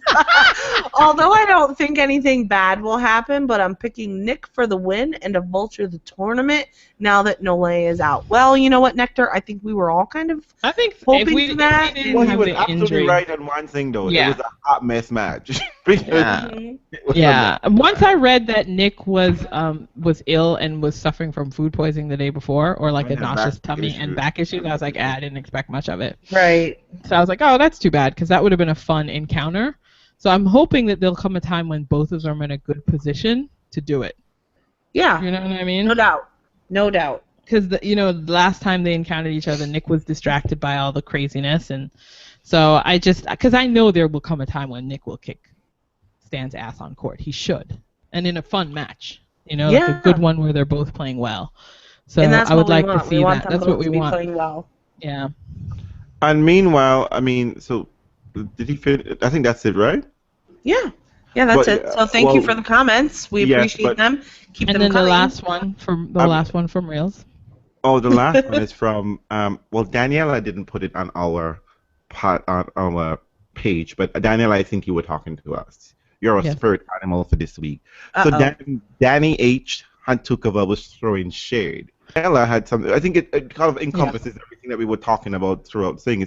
Although I don't think anything bad will happen, but I'm picking Nick for the win and to vulture the tournament now that Nole is out. Well, you know what, Nectar? I think we were all kind of hoping for that. Well, he was absolutely right on one thing, though. Yeah. It was a hot mess match. Yeah. Once I read that Nick was ill and was suffering from food poisoning the day before, or like a nauseous tummy and back issues, I was like, I didn't expect much of it. Right. So I was like, oh, that's too bad, because that would have been a fun encounter. So I'm hoping that there'll come a time when both of them are in a good position to do it. Yeah. You know what I mean? No doubt. Because the last time they encountered each other, Nick was distracted by all the craziness, and so because I know there will come a time when Nick will kick Stan's ass on court. He should, and in a fun match, like a good one where they're both playing well. So I would like to see that. That's what we want. Playing well. Yeah. And meanwhile, I mean, so did he finish? I think that's it, right? Yeah. Yeah, that's it. So thank you for the comments. We appreciate them. Keep them coming. And then the last one from Reels. Oh, the last one is from Daniela didn't put it on our page, but Daniela, I think you were talking to us. You're a spirit animal for this week. So Danny H. Hantuchova was throwing shade. Ella had something. I think it kind of encompasses everything that we were talking about throughout. Saying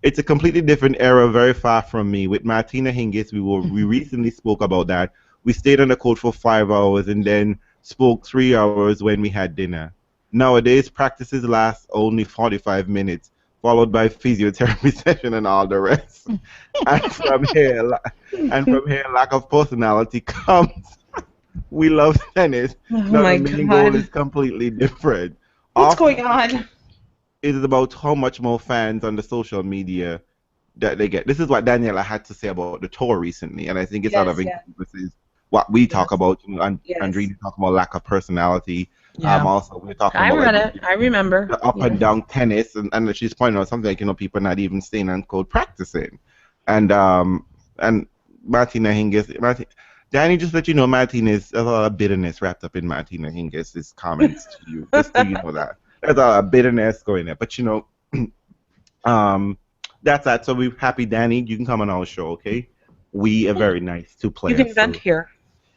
it's a completely different era, very far from me. With Martina Hingis, we recently spoke about that. We stayed on the court for 5 hours and then spoke 3 hours when we had dinner. Nowadays, practices last only 45 minutes, followed by physiotherapy session and all the rest. and from here, lack of personality comes. We love tennis. Oh Now my the main God. goal is completely different. What's going on? It is about how much more fans on the social media that they get. This is what Daniela had to say about the tour recently, and I think it's sort of encompasses what we talk about. You know, Andrea talk about lack of personality. Yeah. Also, we're talking I about read it. I remember. the up and down tennis, and she's pointing out something like people not even staying on court practicing, and Martina Hingis. Danny, just let you know, there's a lot of bitterness wrapped up in Martina Hingis' comments to you. Just so you know that. There's a lot of bitterness going there. But, that's that. So we're happy, Danny. You can come on our show, okay? We are very nice to play. You can vent here.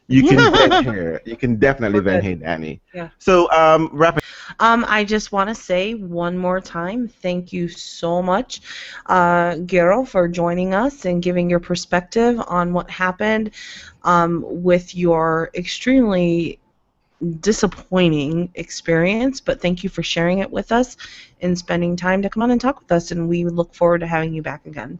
You can vent here. You can definitely vent here, Danny. Yeah. So, wrapping. I just want to say one more time, thank you so much, Gero, for joining us and giving your perspective on what happened with your extremely disappointing experience. But thank you for sharing it with us and spending time to come on and talk with us. And we look forward to having you back again.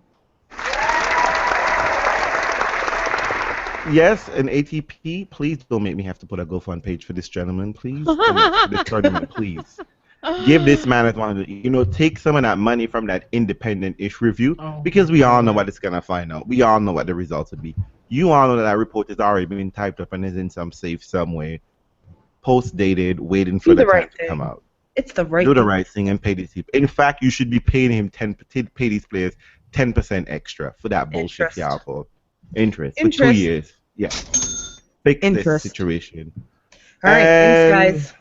Yes, and ATP, please don't make me have to put a GoFundMe page for this gentleman, please. For this tournament, please. Give this man as one of the, take some of that money from that independent-ish review, because we all know what it's going to find out. We all know what the results would be. You all know that report has already been typed up and is in some safe somewhere, post-dated, waiting for the time to come out. It's the right thing. Do the right thing and pay these people. In fact, you should be paying him pay these players 10% extra for that bullshit y'all for. Interest for 2 years. Yeah. Fix this situation. All right, thanks,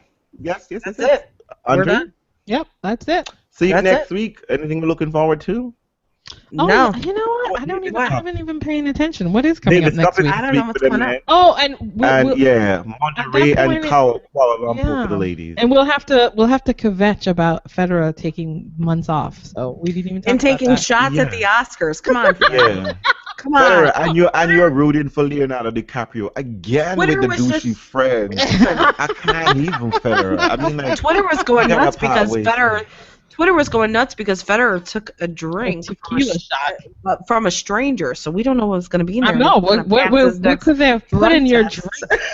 guys. Yes, that's it. We're done. Yep, that's it. See you next week. Anything we're looking forward to? No. You know what? I haven't even paying attention. What is coming up next week? I don't know what's coming up. Oh, and Monterey and Kuala Lumpur for the ladies. And we'll have to kvetch about Federer taking months off. So we didn't even talk and about taking that. shots at the Oscars. Come on. Yeah. Come on. Federer, and you're rooting for Leonardo DiCaprio again with the douchey friends. I can't even Federer. I mean, like, Twitter was going nuts because Federer took a drink from a stranger, so we don't know what's going to be in there. I know. What could they have put in your drink,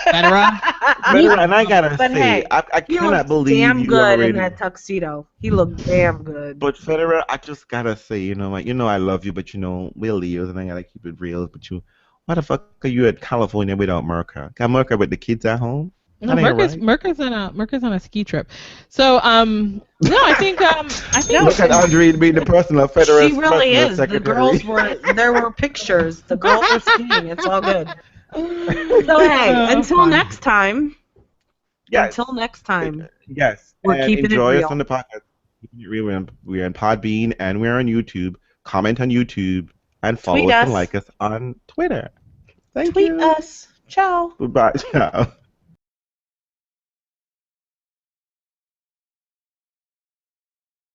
Federer? And I gotta say, I cannot believe damn good in that tuxedo. He looked damn good. But Federer, I just gotta say, I love you, but we're Leos, and I gotta keep it real. But why the fuck are you at California without Merca? Got Merca with the kids at home? No, Merca's on a ski trip. So no, I think look at Andre being the personal Federer. She really is. Secretary. There were pictures. The girls were skiing. It's all good. So hey, until next time. Yes. Until next time. Yes. We're keeping it real. Enjoy us on the podcast. Keeping it real. We're on Podbean and we're on YouTube. Comment on YouTube and follow us and like us on Twitter. Thank you. Tweet us. Ciao. Goodbye. Ciao.